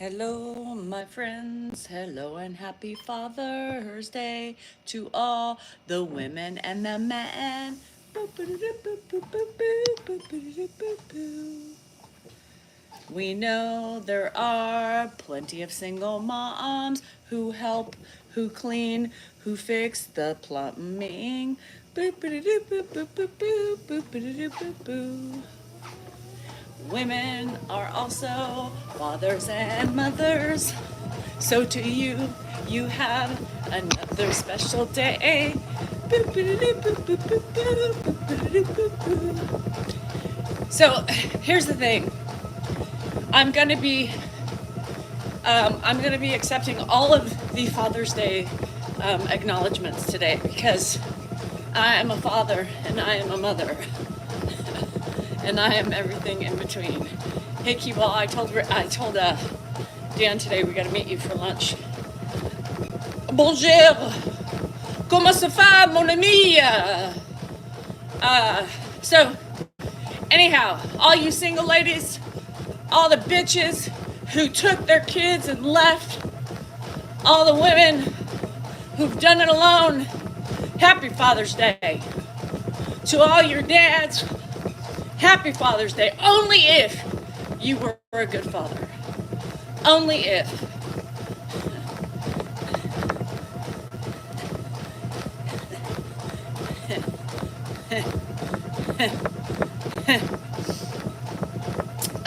Hello, my friends. Hello, and happy Father's Day to all the women and the men. We know there are plenty of single moms who help, who clean, who fix the plumbing. Women are also fathers and mothers. So to you, you have another special day. So here's the thing. I'm gonna be accepting all of the Father's Day acknowledgments today because I am a father and I am a mother and I am everything in between. Hey, Keeball, I told Dan today we got to meet you for lunch. Bonjour, comment ça va, mon ami? So, anyhow, all you single ladies, all the bitches who took their kids and left, all the women who've done it alone, happy Father's Day. To all your dads, happy Father's Day. Only if you were a good father. Only if.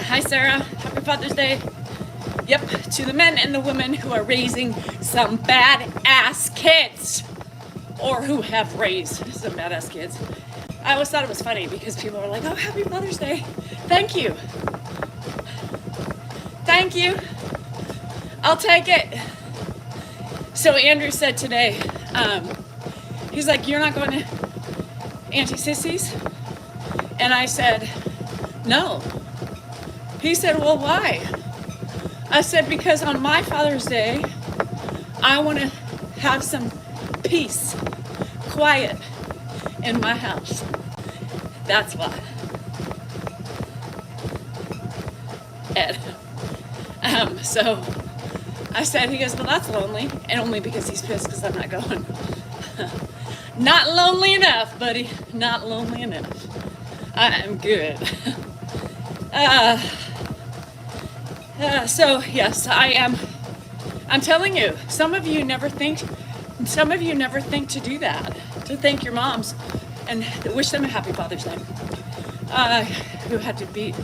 Hi, Sarah. Happy Father's Day. Yep, to the men and the women who are raising some badass kids, or who have raised some badass kids. I always thought it was funny because people are like, oh, happy Father's Day. Thank you. Thank you. I'll take it. So Andrew said today, he's like, you're not going to Auntie Sissy's? And I said, no. He said, well, why? I said, because on my Father's Day, I want to have some peace, quiet in my house. That's why. And so I said, he goes, well, that's lonely. And only because he's pissed because I'm not going. Not lonely enough, buddy. Not lonely enough. I am good. So yes, I am. I'm telling you, some of you never think to do that, to thank your moms and wish them a happy Father's Day. Who had to beat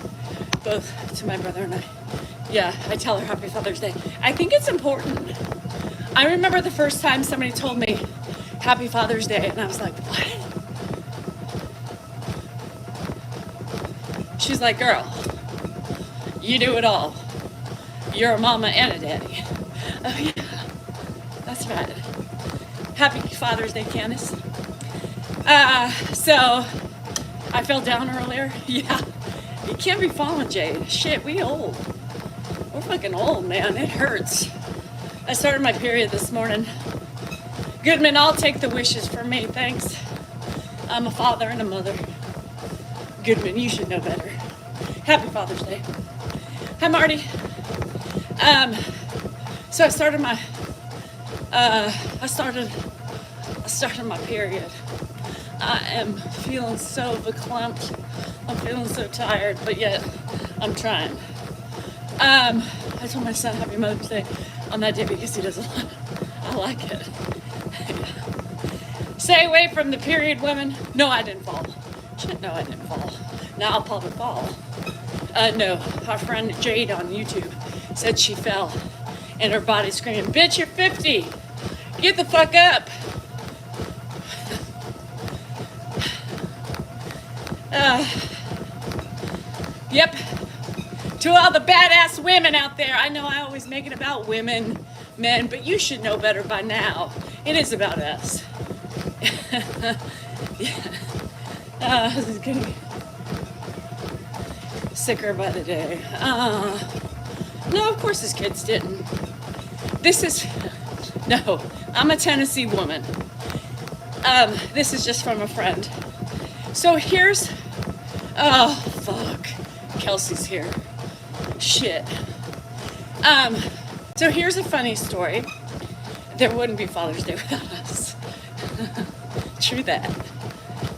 both to my brother and I. Yeah, I tell her happy Father's Day. I think it's important. I remember the first time somebody told me happy Father's Day and I was like, what? She's like, girl, you do it all. You're a mama and a daddy. Oh yeah, that's right. Happy Father's Day, Candace. So I fell down earlier. Yeah, you can't be falling, Jade. Shit, we old. We're fucking old, man. It hurts. I started my period this morning. Goodman, I'll take the wishes for me, thanks. I'm a father and a mother. Goodman, you should know better. Happy Father's Day. Hi, Marty. So I started my period. I am feeling so verklempt. I'm feeling so tired, but yet I'm trying. I told my son happy Mother's Day on that day because he doesn't. I like it. Stay away from the period, women. No, I didn't fall. Shit, no, I didn't fall. Now I'll probably fall. No, our friend Jade on YouTube said she fell and her body screaming, bitch, you're 50. Get the fuck up. Yep. To all the badass women out there, I know I always make it about women, men, but you should know better by now. It is about us. Yeah. This is getting sicker by the day. No, of course his kids didn't. No, I'm a Tennessee woman. This is just from a friend. So here's, oh, fuck. Kelsey's here. Shit. So here's a funny story. There wouldn't be Father's Day without us. True that.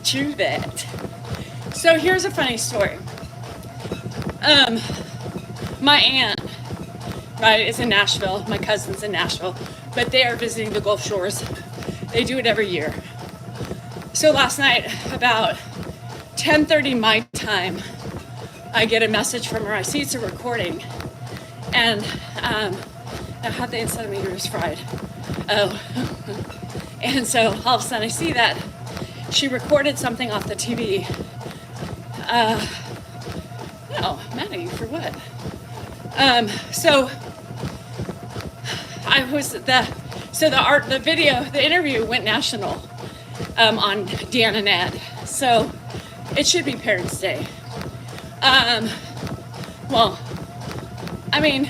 True that. So here's a funny story. My aunt, right, is in Nashville. My cousin's in Nashville, but they are visiting the Gulf Shores. They do it every year. So last night, about 10:30 my time, I get a message from her. I see it's a recording, and now how they centimeter is fried. Oh, and so all of a sudden I see that she recorded something off the TV. No, mad at you for what? So I was the video, the interview went national on Dan and Ed. So it should be Parents' Day. Well, I mean,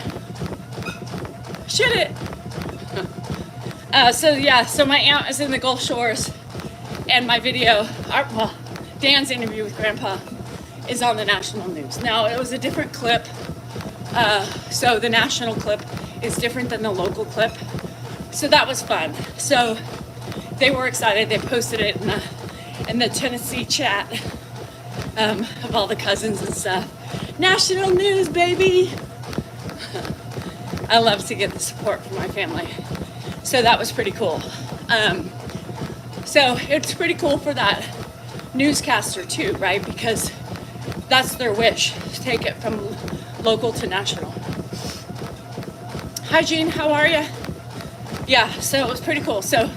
should it? So my aunt is in the Gulf Shores, and my video, Dan's interview with Grandpa is on the national news. Now, it was a different clip, so the national clip is different than the local clip, so that was fun. So they were excited. They posted it in the Tennessee chat of all the cousins and stuff. National news, baby! I love to get the support from my family. So that was pretty cool. So it's pretty cool for that newscaster too, right? Because that's their wish, to take it from local to national. Hi Jean, how are you? Yeah, so it was pretty cool. So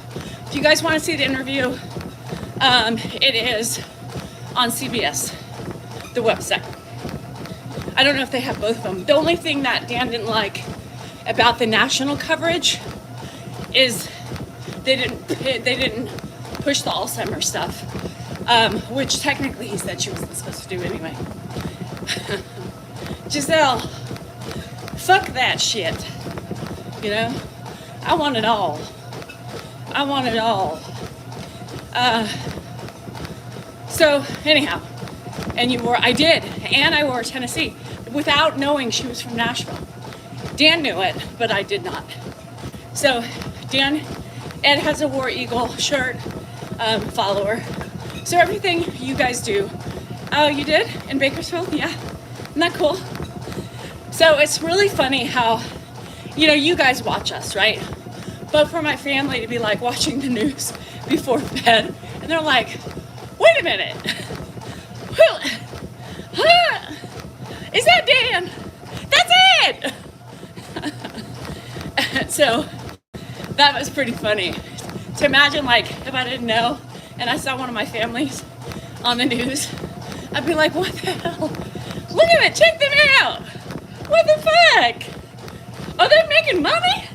if you guys want to see the interview, it is on CBS, the website. I don't know if they have both of them. The only thing that Dan didn't like about the national coverage is they didn't push the Alzheimer's stuff, which technically he said she wasn't supposed to do anyway. Giselle, fuck that shit. You know, I want it all. I want it all. So anyhow, I wore Tennessee without knowing she was from Nashville. Dan knew it, but I did not. So Ed has a War Eagle shirt, follower. So everything you guys do. Oh, you did? In Bakersfield? Yeah. Isn't that cool? So it's really funny how, you guys watch us, right? But for my family to be like watching the news before bed, and they're like, wait a minute. Is that Dan? That's it! So that was pretty funny. To imagine, like, if I didn't know and I saw one of my families on the news, I'd be like, what the hell? Look at it, check them out! What the fuck? Are they making money?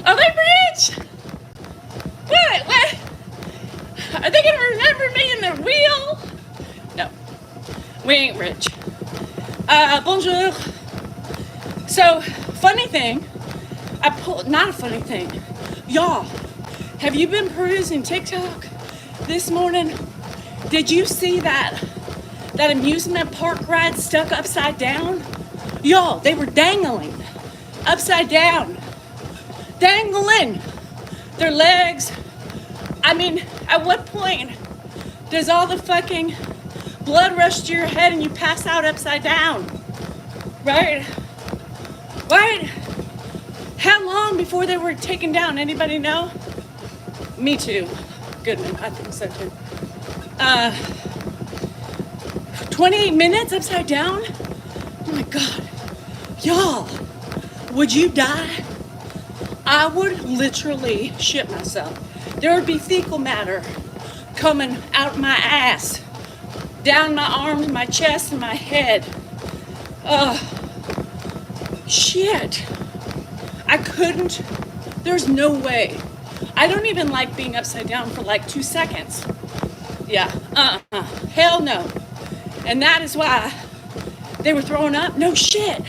Are they rich? What? Are they gonna remember me in their wheel? No, we ain't rich. Bonjour. So, funny thing, not a funny thing. Y'all, have you been perusing TikTok this morning? Did you see that amusement park ride stuck upside down? Y'all, they were dangling upside down. Dangling their legs. I mean, at what point does all the fucking blood rush to your head and you pass out upside down? Right? Right? How long before they were taken down? Anybody know? Me too. Goodman, I think so too. 28 minutes upside down? Oh my God. Y'all, would you die? I would literally shit myself. There would be fecal matter coming out my ass, down my arms, my chest, and my head. Shit. I couldn't. There's no way. I don't even like being upside down for like 2 seconds. Yeah, hell no. And that is why they were throwing up. No shit.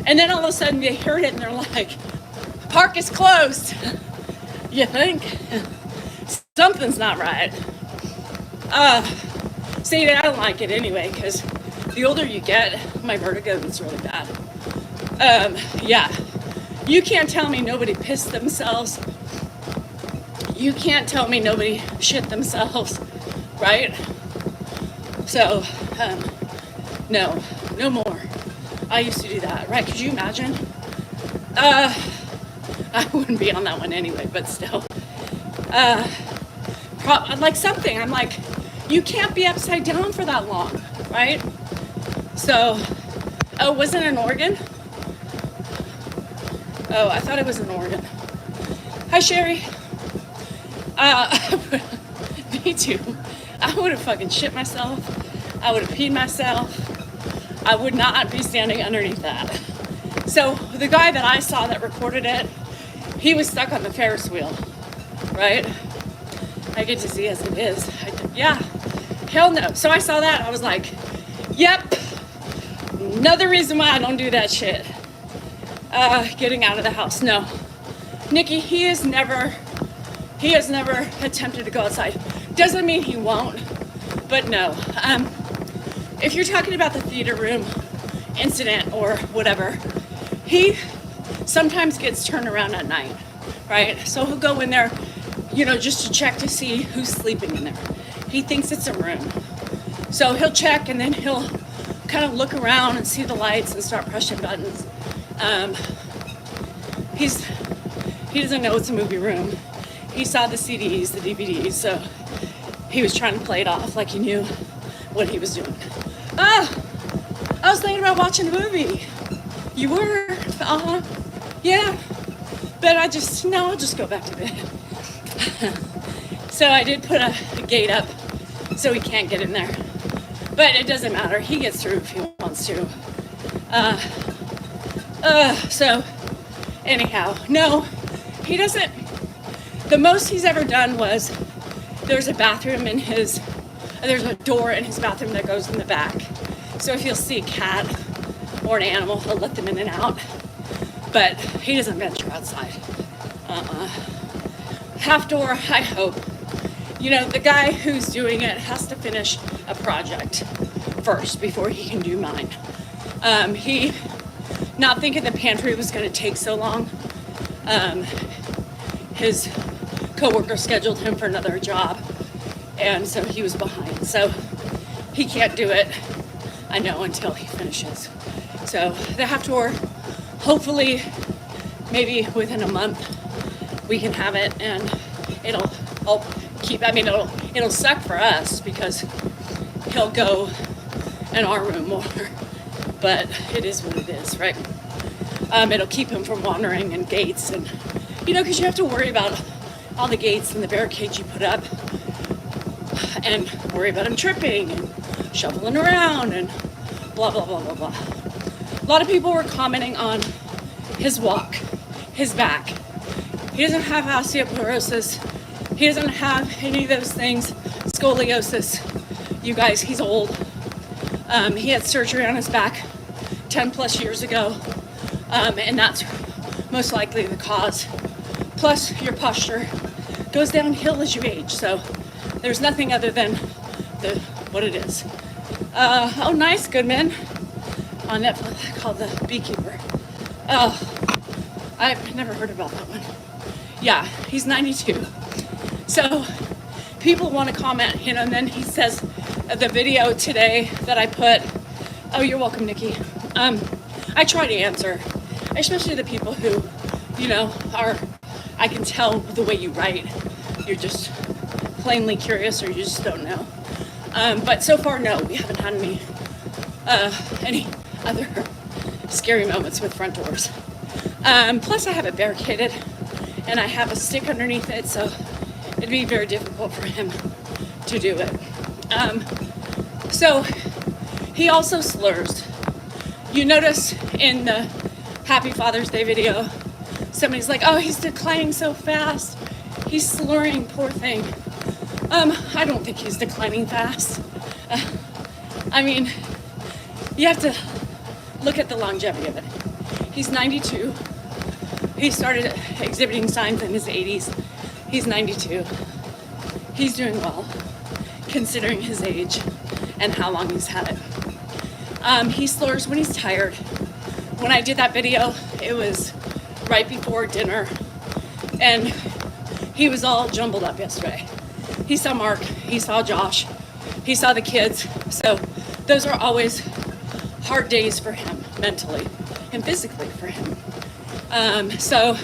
And then all of a sudden they heard it and they're like, park is closed. You think? Something's not right. See, I don't like it anyway, because the older you get, my vertigo gets really bad. Yeah, you can't tell me nobody pissed themselves. You can't tell me nobody shit themselves, right? So, no, no more. I used to do that, right? Could you imagine? I wouldn't be on that one anyway, but still. Like something, I'm like, you can't be upside down for that long, right? So, oh, was it an organ? Oh, I thought it was an organ. Hi, Sherry. Me too. I would have fucking shit myself. I would have peed myself. I would not be standing underneath that. So the guy that I saw that recorded it, he was stuck on the Ferris wheel, right? I get to see as it is. Yeah, hell no. So I saw that, I was like, yep, another reason why I don't do that shit. Getting out of the house, no. Nikki, he has never attempted to go outside. Doesn't mean he won't, but no. If you're talking about the theater room incident or whatever, he sometimes gets turned around at night, right? So he'll go in there, just to check to see who's sleeping in there. He thinks it's a room. So he'll check and then he'll kind of look around and see the lights and start pressing buttons. He doesn't know it's a movie room. He saw the CDs, the DVDs, so he was trying to play it off like he knew what he was doing. I was thinking about watching a movie. You were? Uh-huh. Yeah. But I'll just go back to bed. So I did put a gate up so he can't get in there. But it doesn't matter. He gets through if he wants to. So anyhow, no, he doesn't. The most he's ever done was there's a door in his bathroom that goes in the back. So if you'll see a cat or an animal, he'll let them in and out. But he doesn't venture outside. Half door, I hope. The guy who's doing it has to finish a project first before he can do mine. He, not thinking the pantry was going to take so long, his coworker scheduled him for another job, and so he was behind. So he can't do it, I know, until he finishes. So the half door, hopefully, maybe within a month, we can have it, and it'll suck for us because he'll go in our room more, but it is what it is, right? It'll keep him from wandering and gates, and because you have to worry about all the gates and the barricades you put up, and worry about him tripping and shuffling around and blah blah blah blah blah. A lot of people were commenting on his walk, his back. He doesn't have osteoporosis. He doesn't have any of those things. Scoliosis. You guys, he's old. He had surgery on his back 10 plus years ago. And that's most likely the cause. Plus, your posture goes downhill as you age. So there's nothing other than what it is. Oh, nice, Goodman. On Netflix, called The Beekeeper. Oh, I've never heard about that one. Yeah, he's 92. So people want to comment, and then he says the video today that I put, oh, you're welcome, Nikki. I try to answer, especially the people who, I can tell the way you write, you're just plainly curious or you just don't know. But so far, no, we haven't had any other scary moments with front doors. Plus I have it barricaded and I have a stick underneath it, so it'd be very difficult for him to do it. So he also slurs. You notice in the Happy Father's Day video, somebody's like, oh, he's declining so fast. He's slurring, poor thing. I don't think he's declining fast. You have to look at the longevity of it. He's 92. He started exhibiting signs in his 80s. He's 92. He's doing well, considering his age and how long he's had it. He slurs when he's tired, when I did that video, it was right before dinner, and he was all jumbled up yesterday. He saw Mark, he saw Josh, he saw the kids. So those are always hard days for him, mentally and physically for him. So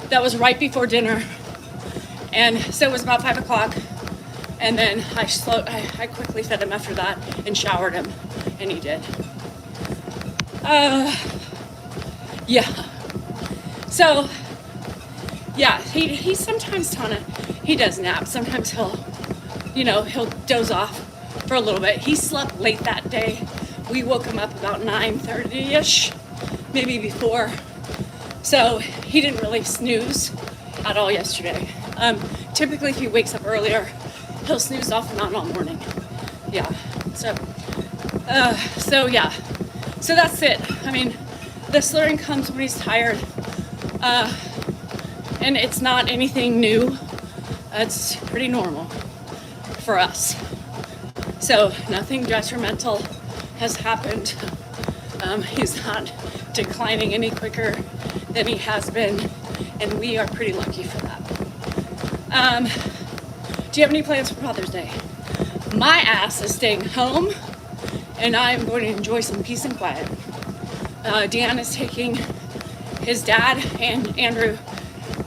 that was right before dinner, and so it was about 5 o'clock. And then I quickly fed him after that and showered him, and he did. Yeah. So, yeah, he sometimes, Tana, he does nap. Sometimes he'll doze off for a little bit. He slept late that day. We woke him up about 9:30-ish, maybe before. So he didn't really snooze at all yesterday. Typically, if he wakes up earlier, he'll snooze off and on all morning. Yeah. So yeah. So that's it. I mean, the slurring comes when he's tired, and it's not anything new. It's pretty normal for us. So nothing detrimental has happened. He's not declining any quicker than he has been, and we are pretty lucky for that. Do you have any plans for Father's Day? My ass is staying home, and I'm going to enjoy some peace and quiet. Dan is taking his dad and Andrew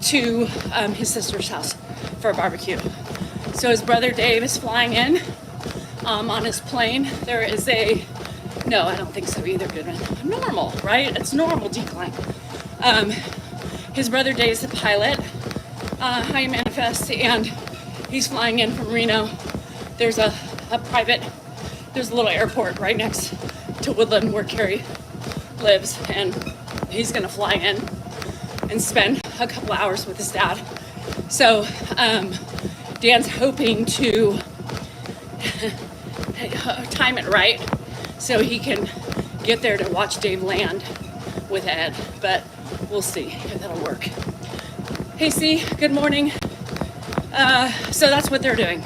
to his sister's house for a barbecue. So his brother Dave is flying in on his plane. There is no, I don't think so either, Goodman. Normal, right? It's normal decline. His brother Dave is the pilot, high manifest, and he's flying in from Reno. There's a little airport right next to Woodland where Carrie lives, and he's gonna fly in and spend a couple hours with his dad. So Dan's hoping to time it right so he can get there to watch Dave land with Ed, but we'll see if that'll work. Hey, C, good morning. So that's what they're doing.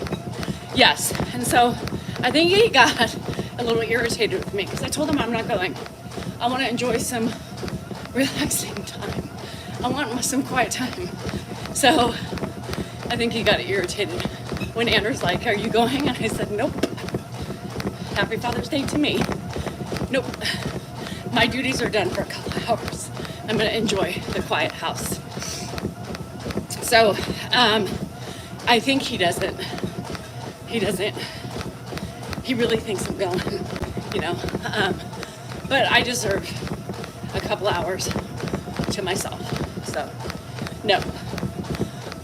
Yes, and so I think he got a little irritated with me because I told him I'm not going. I want to enjoy some relaxing time. I want some quiet time. So I think he got irritated when Andrew's like, "Are you going?" And I said, "Nope. Happy Father's Day to me. Nope. My duties are done for a couple of hours. I'm going to enjoy the quiet house." So I think he really thinks I'm going, but I deserve a couple hours to myself. So, no.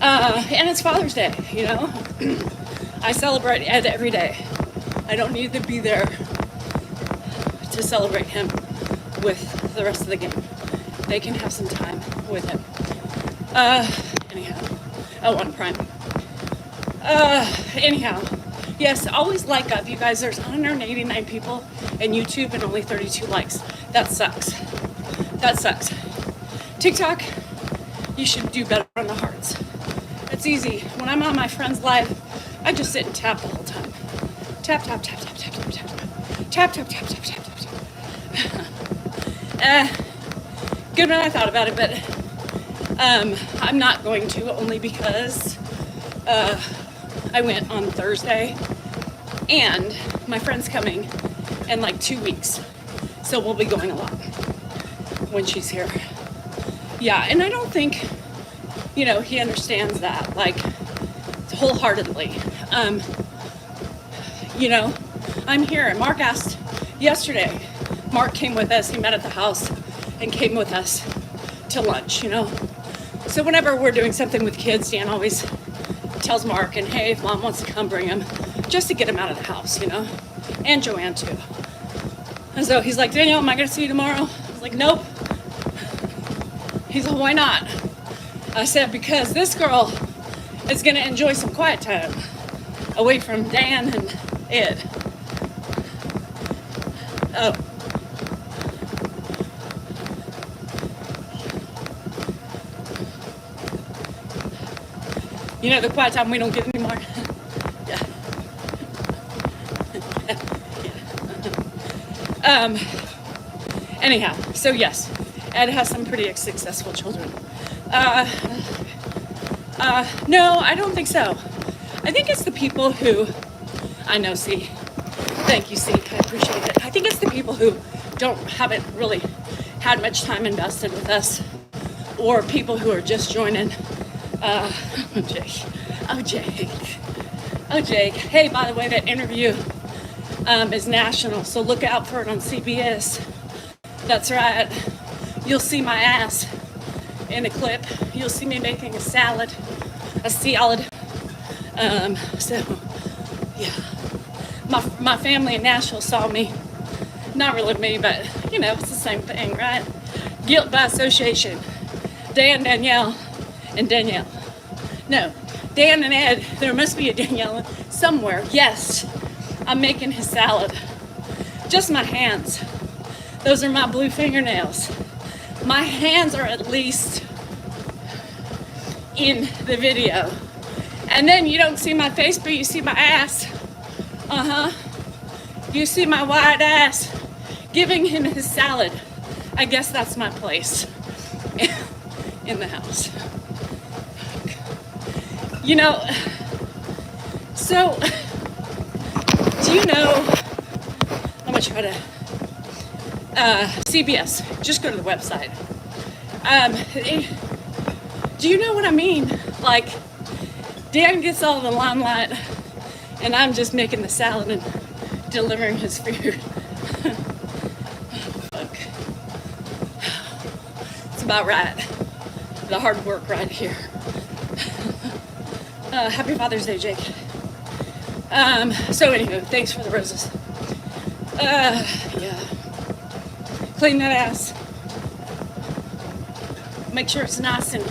And it's Father's Day, I celebrate Ed every day. I don't need to be there to celebrate him with the rest of the gang. They can have some time with him. Anyhow. Oh, on Prime. Anyhow. Yes, always like up. You guys, there's 189 people in YouTube and only 32 likes. That sucks. That sucks. TikTok, you should do better on the hearts. It's easy. When I'm on my friend's live, I just sit and tap the whole time. Tap, tap, tap, tap, tap, tap, tap. Tap, tap, tap, tap, tap, tap, tap. Good when I thought about it, but I'm not going to, only because I went on Thursday, and my friend's coming in like 2 weeks. So we'll be going a lot when she's here. Yeah, and I don't think, he understands that, like, wholeheartedly. I'm here, and Mark asked yesterday. Mark came with us, he met at the house, and came with us to lunch, So whenever we're doing something with kids, Dan always tells Mark, and hey, if Mom wants to come, bring him, just to get him out of the house, and Joanne too. And so he's like, "Danielle, am I gonna see you tomorrow?" I was like, "Nope." He's like, "Why not?" I said, "Because this girl is gonna enjoy some quiet time away from Dan and Ed." Oh. The quiet time we don't get anymore. Yeah. Anyhow, so yes, Ed has some pretty successful children. No, I don't think so. I think it's the people who, I know, see, thank you, see, I appreciate it. I think it's the people who haven't really had much time invested with us, or people who are just joining. Jake. Oh, Jake. Oh, Jake. Hey, by the way, that interview is national, so look out for it on CBS. That's right. You'll see my ass in a clip. You'll see me making a salad. So, yeah. My family in Nashville saw me. Not really me, but, you know, it's the same thing, right? Guilt by association. Dan, Danielle, and Danielle. No, Dan and Ed, there must be a Danielle somewhere. Yes, I'm making his salad. Just my hands. Those are my blue fingernails. My hands are at least in the video. And then you don't see my face, but you see my ass. You see my wide ass giving him his salad. I guess that's my place in the house. You know, so, do you know, I'm gonna try to, CBS, just go to the website. Do you know what I mean? Like, Dan gets all the limelight, and I'm just making the salad and delivering his food. Fuck. It's about right. The hard work right here. Happy Father's Day, Jake. So anywho, thanks for the roses. Yeah. Clean that ass. Make sure it's nice and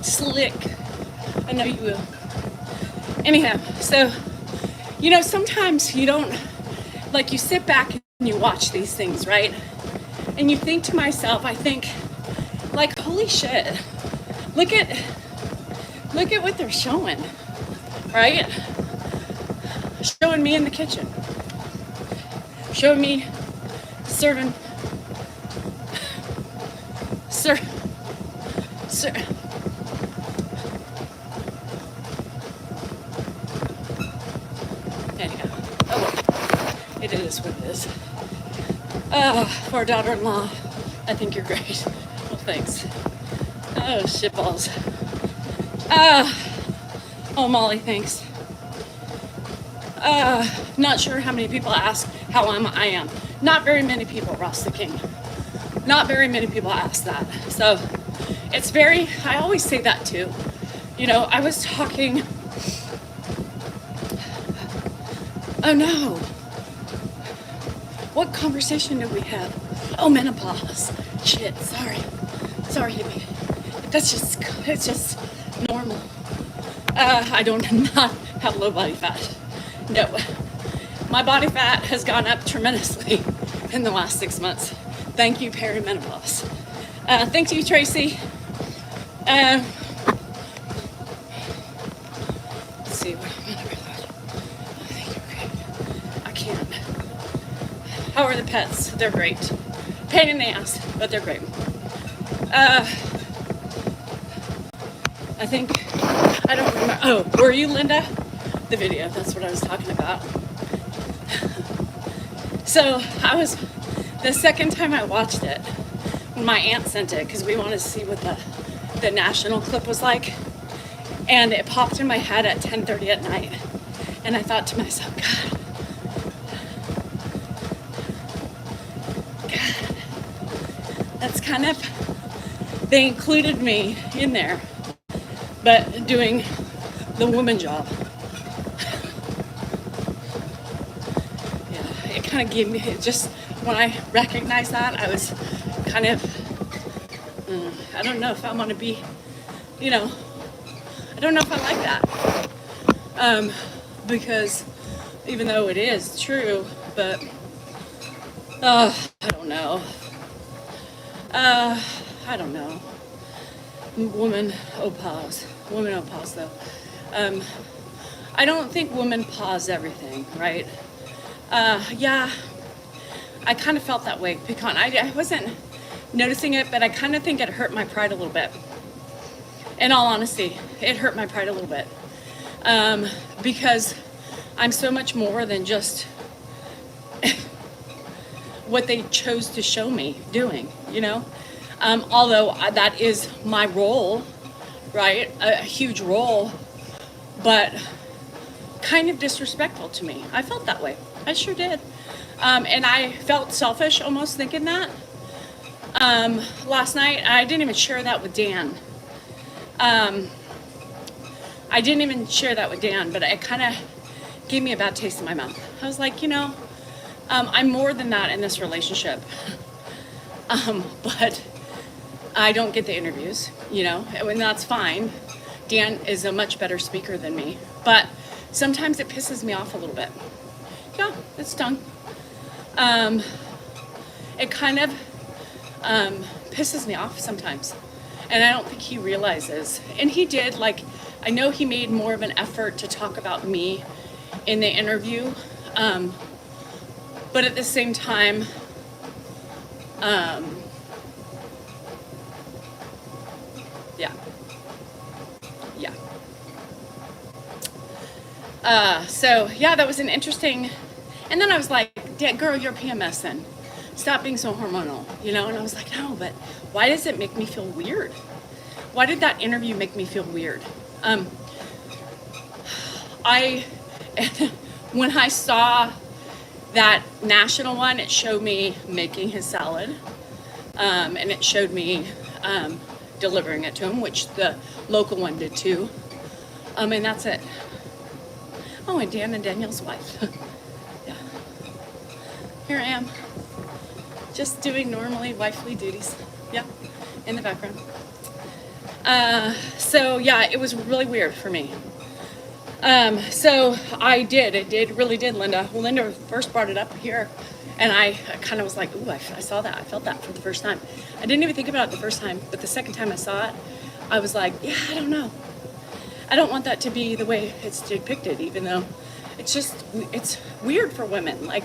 slick. I know you will. Anyhow, so, you know, sometimes you don't, like, you sit back and you watch these things, right? And you think to myself, I think, like, holy shit, look at what they're showing, right? Showing me in the kitchen. Showing me serving. Anyhow, oh well, it is what it is. For our daughter-in-law, I think you're great. Well, thanks. Oh, shitballs. Oh, Molly, thanks. Not sure how many people ask how I am. Not very many people, Ross the King. Not very many people ask that. So it's very, I always say that too. You know, I was talking, oh no. What conversation did we have? Oh, menopause. Shit, sorry. Sorry, Hibby. It's just normal. I don't not have low body fat. No. My body fat has gone up tremendously in the last 6 months. Thank you, perimenopause. Thank you, Tracy. Let's see, whatever that. I think you're great. I can't. How are the pets? They're great. Pain in the ass, but they're great. I think, I don't remember. Oh, were you Linda? The video, that's what I was talking about. So the second time I watched it, when my aunt sent it, because we wanted to see what the national clip was like, and it popped in my head at 10:30 at night, and I thought to myself, God, that's kind of, they included me in there, but doing the woman job. Yeah, it kind of gave me, it just, when I recognized that, I was kind of, I don't know if I want to be, you know, I don't know if I like that. Because even though it is true, but, I don't know. I don't know. Women pause though. I don't think women pause everything, right? Yeah, I kind of felt that way. Pecan. I wasn't noticing it, but I kind of think it hurt my pride a little bit. In all honesty, it hurt my pride a little bit. Because I'm so much more than just what they chose to show me doing, you know? Although that is my role, right? A huge role, but kind of disrespectful to me. I felt that way. I sure did. And I felt selfish almost thinking that. Last night, I didn't even share that with Dan. I didn't even share that with Dan, but it kind of gave me a bad taste in my mouth. I was like, you know, I'm more than that in this relationship. But I don't get the interviews, you know, and that's fine. Dan is a much better speaker than me, but sometimes it pisses me off a little bit. Yeah, it stung. It kind of pisses me off sometimes, and I don't think he realizes. And he did, like, I know he made more of an effort to talk about me in the interview, but at the same time, yeah. So yeah, that was an interesting, and then I was like, girl, you're PMS then. Stop being so hormonal, you know? And I was like, no, but why does it make me feel weird? Why did that interview make me feel weird? When I saw that national one, it showed me making his salad, and it showed me delivering it to him, which the local one did too. And that's it. Oh, and Dan and Danielle's wife. Yeah. Here I am, just doing normally wifely duties. Yeah, in the background. So yeah, it was really weird for me. So it really did, Linda. Well, Linda first brought it up here, and I kind of was like, ooh, I saw that. I felt that for the first time. I didn't even think about it the first time, but the second time I saw it, I was like, yeah, I don't know. I don't want that to be the way it's depicted, even though it's weird for women. Like,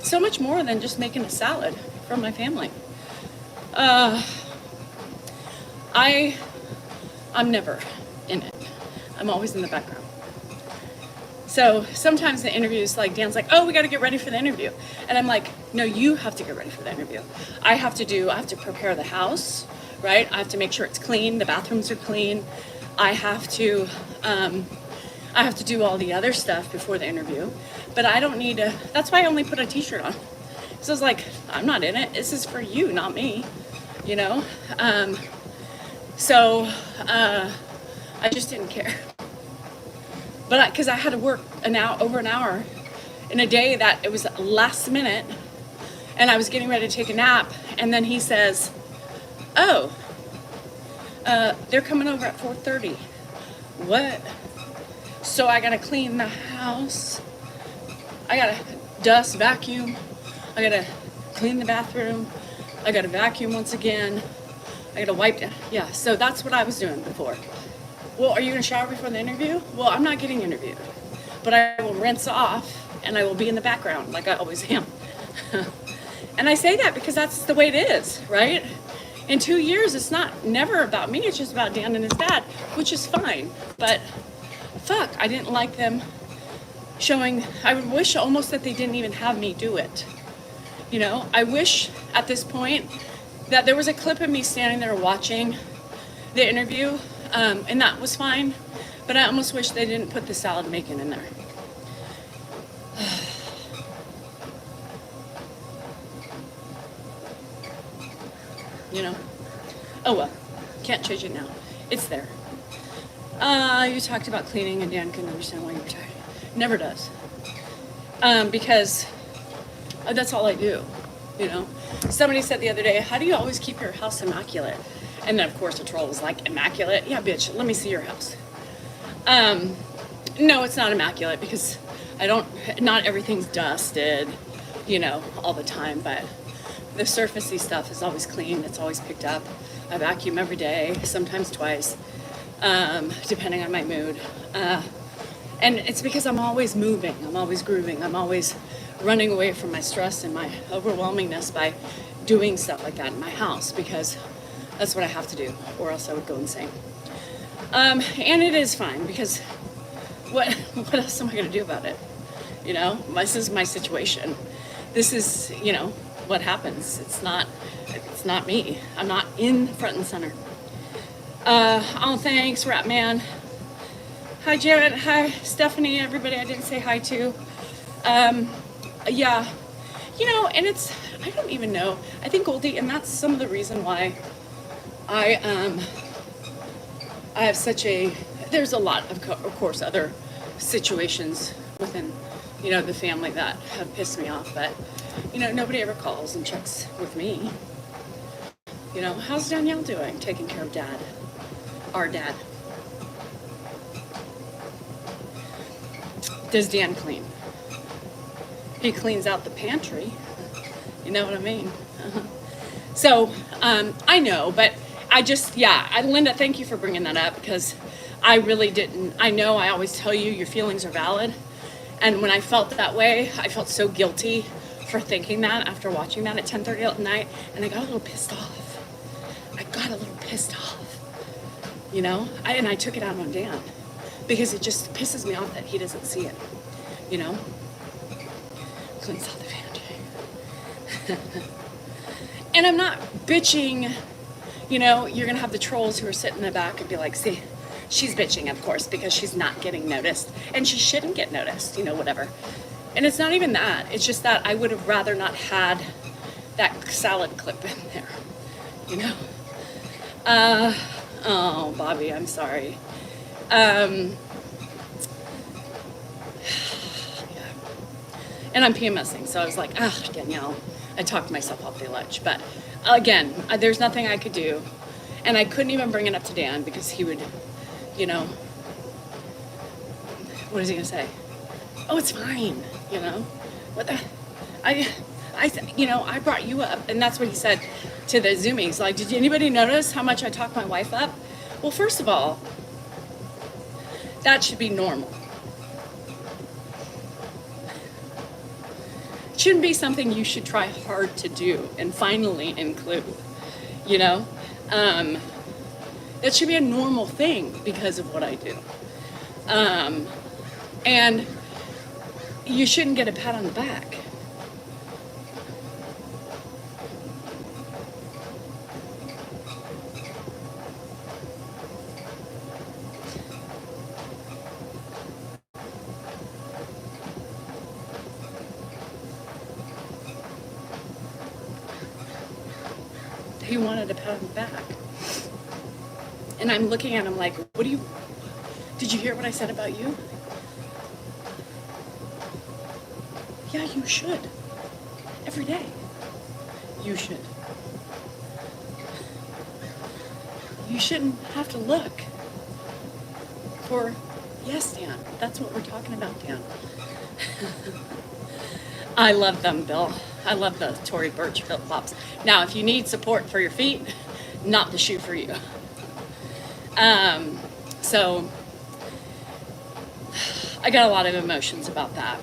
so much more than just making a salad for my family. I'm never in it. I'm always in the background. So sometimes the interviews, like Dan's like, oh, we got to get ready for the interview. And I'm like, no, you have to get ready for the interview. I have to prepare the house, right? I have to make sure it's clean. The bathrooms are clean. I have to do all the other stuff before the interview, but I don't need to. That's why I only put a t-shirt on. So it's like, I'm not in it. This is for you, not me, you know? I just didn't care. But because I had to work over an hour in a day that it was last minute, and I was getting ready to take a nap, and then he says, oh, they're coming over at 4:30. What? So I gotta clean the house. I gotta dust, vacuum. I gotta clean the bathroom. I gotta vacuum once again. I gotta wipe down. Yeah, so that's what I was doing before. Well, are you gonna shower before the interview? Well, I'm not getting interviewed, but I will rinse off and I will be in the background like I always am. And I say that because that's the way it is, right? In 2 years, it's never about me. It's just about Dan and his dad, which is fine. But fuck, I didn't like them showing. I wish almost that they didn't even have me do it. You know, I wish at this point that there was a clip of me standing there watching the interview, and that was fine. But I almost wish they didn't put the salad making in there. You know? Oh well, can't change it now. It's there. You talked about cleaning, and Dan couldn't understand why you were tired. Never does. Because that's all I do, you know? Somebody said the other day, how do you always keep your house immaculate? And then, of course, a troll was like, immaculate? Yeah, bitch, let me see your house. No, it's not immaculate because not everything's dusted, you know, all the time, but the surfacey stuff is always clean. It's always picked up. I vacuum every day, sometimes twice, depending on my mood. And it's because I'm always moving. I'm always grooving. I'm always running away from my stress and my overwhelmingness by doing stuff like that in my house, because that's what I have to do, or else I would go insane. And it is fine, because what else am I going to do about it? You know, this is my situation. This is, you know, what happens. It's not me. I'm not in front and center. Oh, thanks, Rat Man. Hi, Janet. Hi, Stephanie. Everybody I didn't say hi to. Yeah, you know, and I don't even know. I think Goldie, and that's some of the reason why I have such a, there's a lot of course, other situations within, you know, the family that have pissed me off, but, you know, nobody ever calls and checks with me. You know, how's Danielle doing? Taking care of Dad, our dad. Does Dan clean? He cleans out the pantry. You know what I mean? So, I know, but I just, yeah, Linda, thank you for bringing that up, because I really didn't, I know I always tell you your feelings are valid. And when I felt that way, I felt so guilty for thinking that after watching that at 10:30 at night, and I got a little pissed off. You know, and I took it out on Dan, because it just pisses me off that he doesn't see it, you know? Cleans out the pantry. And I'm not bitching, you know, you're gonna have the trolls who are sitting in the back and be like, see, she's bitching, of course, because she's not getting noticed, and she shouldn't get noticed, you know, whatever. And it's not even that, it's just that I would have rather not had that salad clip in there, you know? Oh, Bobby, I'm sorry. Yeah. And I'm PMSing, so I was like, Danielle, I talked myself off the ledge. But again, there's nothing I could do. And I couldn't even bring it up to Dan, because he would, you know, what is he gonna say? Oh, it's fine, you know? What the, you know, I brought you up, and that's what he said to the Zoomies. Like, did anybody notice how much I talked my wife up? Well, first of all, that should be normal. It shouldn't be something you should try hard to do and finally include, you know? That should be a normal thing because of what I do. And you shouldn't get a pat on the back. He wanted a pat on the back. And I'm looking at him like, did you hear what I said about you? Yeah, you should. Every day. You should. You shouldn't have to look for, yes, Dan, that's what we're talking about, Dan. I love them, Bill. I love the Tory Burch flip-flops. Now, if you need support for your feet, not the shoe for you. So I got a lot of emotions about that,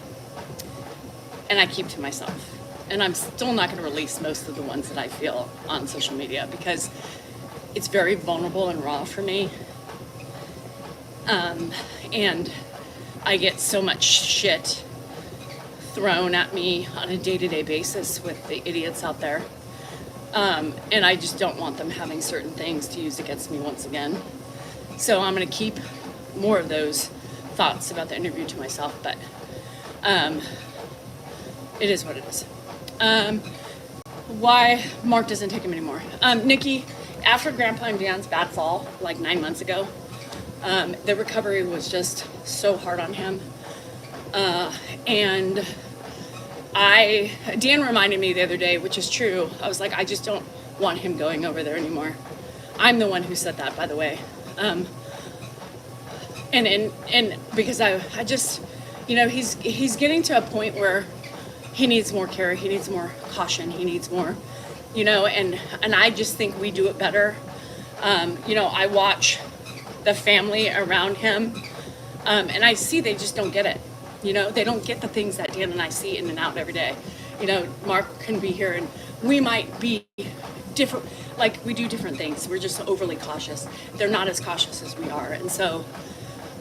and I keep to myself. And I'm still not going to release most of the ones that I feel on social media, because it's very vulnerable and raw for me. And I get so much shit thrown at me on a day-to-day basis with the idiots out there. And I just don't want them having certain things to use against me once again. So I'm going to keep more of those thoughts about the interview to myself, but it is what it is. Why Mark doesn't take him anymore. Nikki, after Grandpa and Dan's bad fall, like 9 months ago, the recovery was just so hard on him. And Dan reminded me the other day, which is true. I was like, I just don't want him going over there anymore. I'm the one who said that, by the way. And because I just, you know, he's getting to a point where he needs more care, he needs more caution, he needs more, you know, and I just think we do it better. You know, I watch the family around him, and I see they just don't get it. You know, they don't get the things that Dan and I see in and out every day. You know, Mark can be here and we might be different, like we do different things. We're just overly cautious. They're not as cautious as we are. And so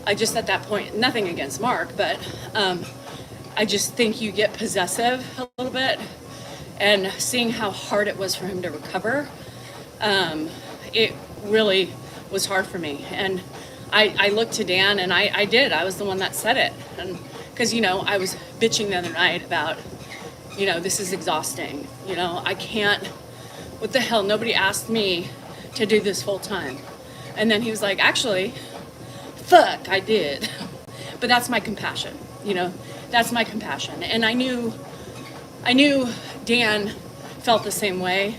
I just at that point, nothing against Mark, but I just think you get possessive a little bit. And seeing how hard it was for him to recover, it really was hard for me. And I looked to Dan, and I did. I was the one that said it. And because, you know, I was bitching the other night about, you know, this is exhausting. You know, I can't, what the hell, nobody asked me to do this full time. And then he was like, actually, fuck, I did. But that's my compassion, you know, that's my compassion. And I knew Dan felt the same way,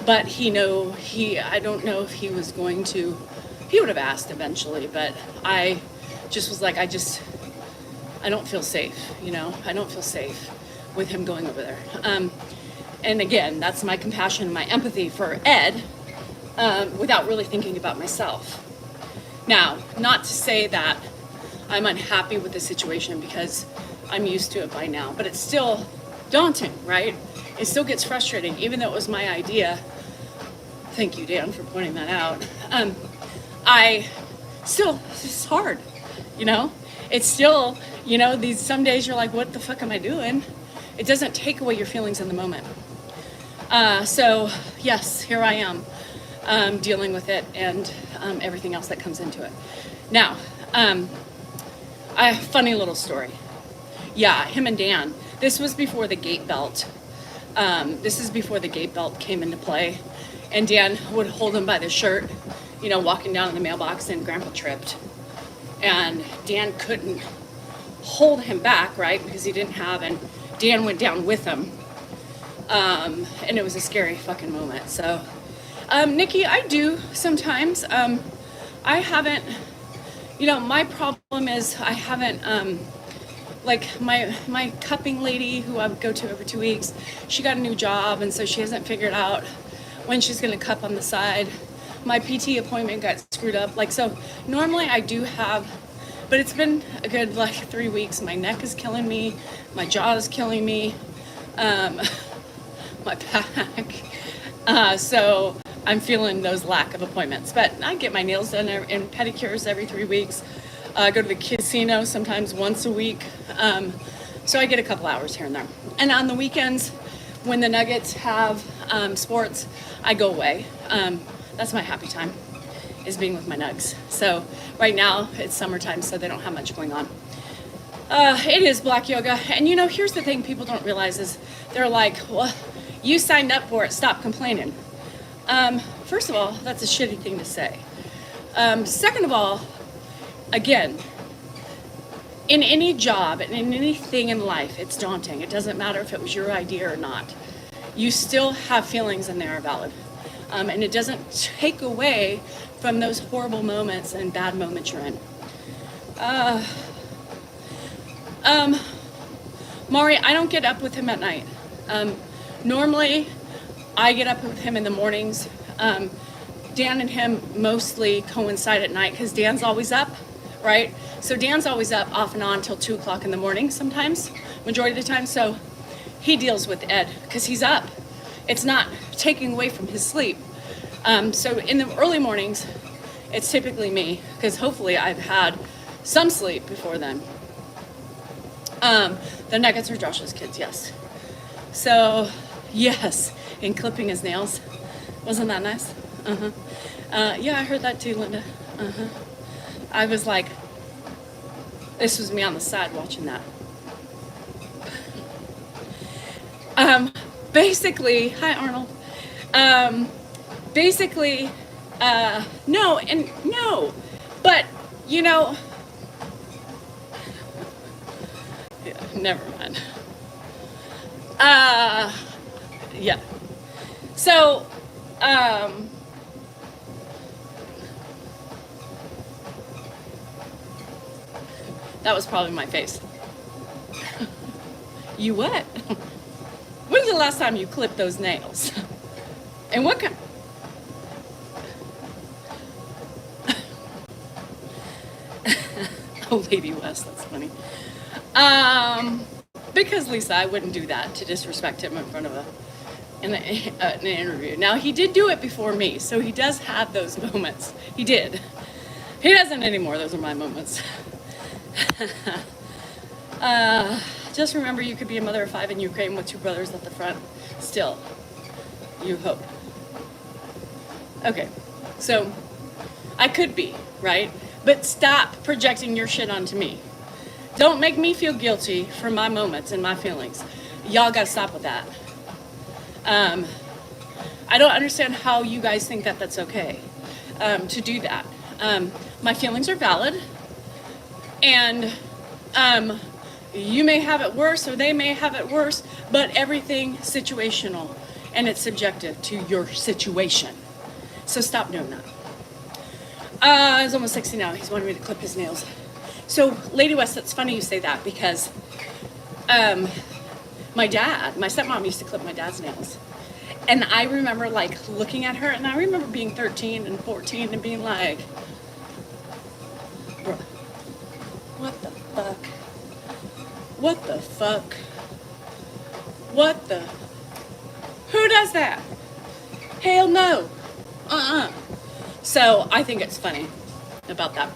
but I don't know if he was going to, he would have asked eventually, but I just was like, I don't feel safe, you know, I don't feel safe with him going over there. And again, that's my compassion and my empathy for Ed, without really thinking about myself. Now, not to say that I'm unhappy with the situation because I'm used to it by now, but it's still daunting, right? It still gets frustrating, even though it was my idea. Thank you, Dan, for pointing that out. It's hard, you know? It's still, you know, some days you're like, what the fuck am I doing? It doesn't take away your feelings in the moment. So yes, here I am, dealing with it and everything else that comes into it. Now, a funny little story. Yeah, him and Dan, this was before the gate belt. This is before the gate belt came into play. And Dan would hold him by the shirt, you know, walking down in the mailbox, and Grandpa tripped. And Dan couldn't hold him back, right? Because he didn't have, and Dan went down with him. And it was a scary fucking moment. So, Nikki, I do sometimes. I haven't, you know, my problem is I haven't, like my cupping lady who I go to every 2 weeks, she got a new job, and so she hasn't figured out when she's gonna cup on the side. My PT appointment got screwed up. Like, so normally I do have, but it's been a good like 3 weeks. My neck is killing me, my jaw is killing me, my back. So I'm feeling those lack of appointments. But I get my nails done and pedicures every 3 weeks. I go to the casino sometimes once a week. So I get a couple hours here and there. And on the weekends, when the Nuggets have sports, I go away. That's my happy time, is being with my Nugs. So right now it's summertime, so they don't have much going on. It is black yoga. And you know, here's the thing people don't realize is they're like, well, you signed up for it, stop complaining. First of all, that's a shitty thing to say. Second of all, again, in any job and in anything in life, it's daunting. It doesn't matter if it was your idea or not. You still have feelings and they are valid. And it doesn't take away from those horrible moments and bad moments you're in. Maury, I don't get up with him at night. Normally, I get up with him in the mornings. Dan and him mostly coincide at night because Dan's always up, right? So Dan's always up off and on till 2 o'clock in the morning sometimes, majority of the time. So he deals with Ed because he's up. It's not taking away from his sleep. So in the early mornings, it's typically me because hopefully I've had some sleep before then. The Nuggets are Josh's kids, yes. So yes, and clipping his nails. Wasn't that nice? Yeah, I heard that too, Linda. I was like, this was me on the side watching that. Basically, hi Arnold. Basically, no, but you know, yeah, never mind. Yeah. So, that was probably my face. You what? When's the last time you clipped those nails? And what kind? Oh, Lady West, that's funny. Because Lisa, I wouldn't do that to disrespect him in front of an interview. Now, he did do it before me, so he does have those moments. He did. He doesn't anymore. Those are my moments. Just remember, you could be a mother of 5 in Ukraine with 2 brothers at the front. Still, you hope. Okay, so I could be, right? But stop projecting your shit onto me. Don't make me feel guilty for my moments and my feelings. Y'all gotta stop with that. I don't understand how you guys think that that's okay to do that. My feelings are valid, and you may have it worse or they may have it worse, but everything situational, and it's subjective to your situation. So stop doing that. He's almost 60 now. He's wanting me to clip his nails. So, Lady West, it's funny you say that because my stepmom used to clip my dad's nails. And I remember like looking at her, and I remember being 13 and 14 and being like, bro, what the fuck? What the fuck? What the? Who does that? Hell no. So I think it's funny about that.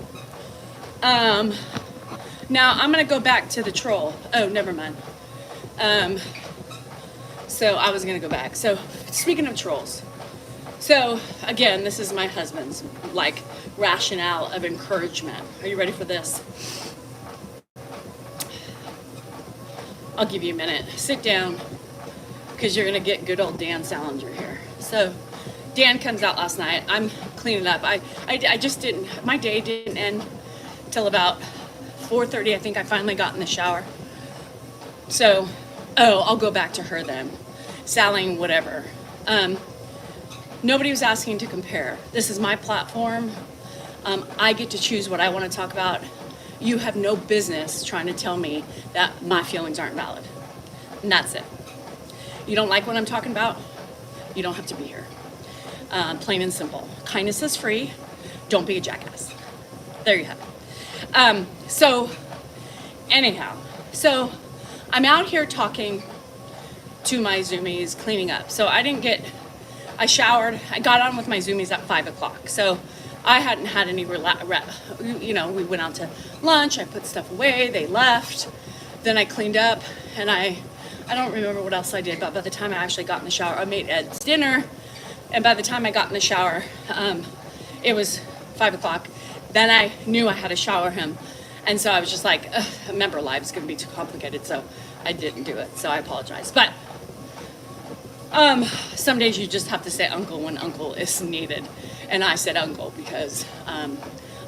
Now I'm gonna go back to the troll. Oh, never mind. So I was gonna go back. So speaking of trolls, so again, this is my husband's like rationale of encouragement. Are you ready for this? I'll give you a minute. Sit down, because you're gonna get good old Dan Salinger here. So Dan comes out last night. I'm cleaning up. I just didn't, my day didn't end till about 4:30. I think I finally got in the shower. So, I'll go back to her then. Sally, whatever. Nobody was asking to compare. This is my platform. I get to choose what I want to talk about. You have no business trying to tell me that my feelings aren't valid. And that's it. You don't like what I'm talking about? You don't have to be here. Plain and simple. Kindness is free. Don't be a jackass. There you have it. So anyhow, so I'm out here talking to my Zoomies, cleaning up. So I showered, I got on with my Zoomies at 5 o'clock. So I hadn't had any we went out to lunch, I put stuff away, they left. Then I cleaned up, and I don't remember what else I did, but by the time I actually got in the shower, I made Ed's dinner. And by the time I got in the shower, it was 5 o'clock. Then I knew I had to shower him. And so I was just like, a member life is gonna be too complicated, so I didn't do it, so I apologize. But some days you just have to say uncle when uncle is needed. And I said uncle because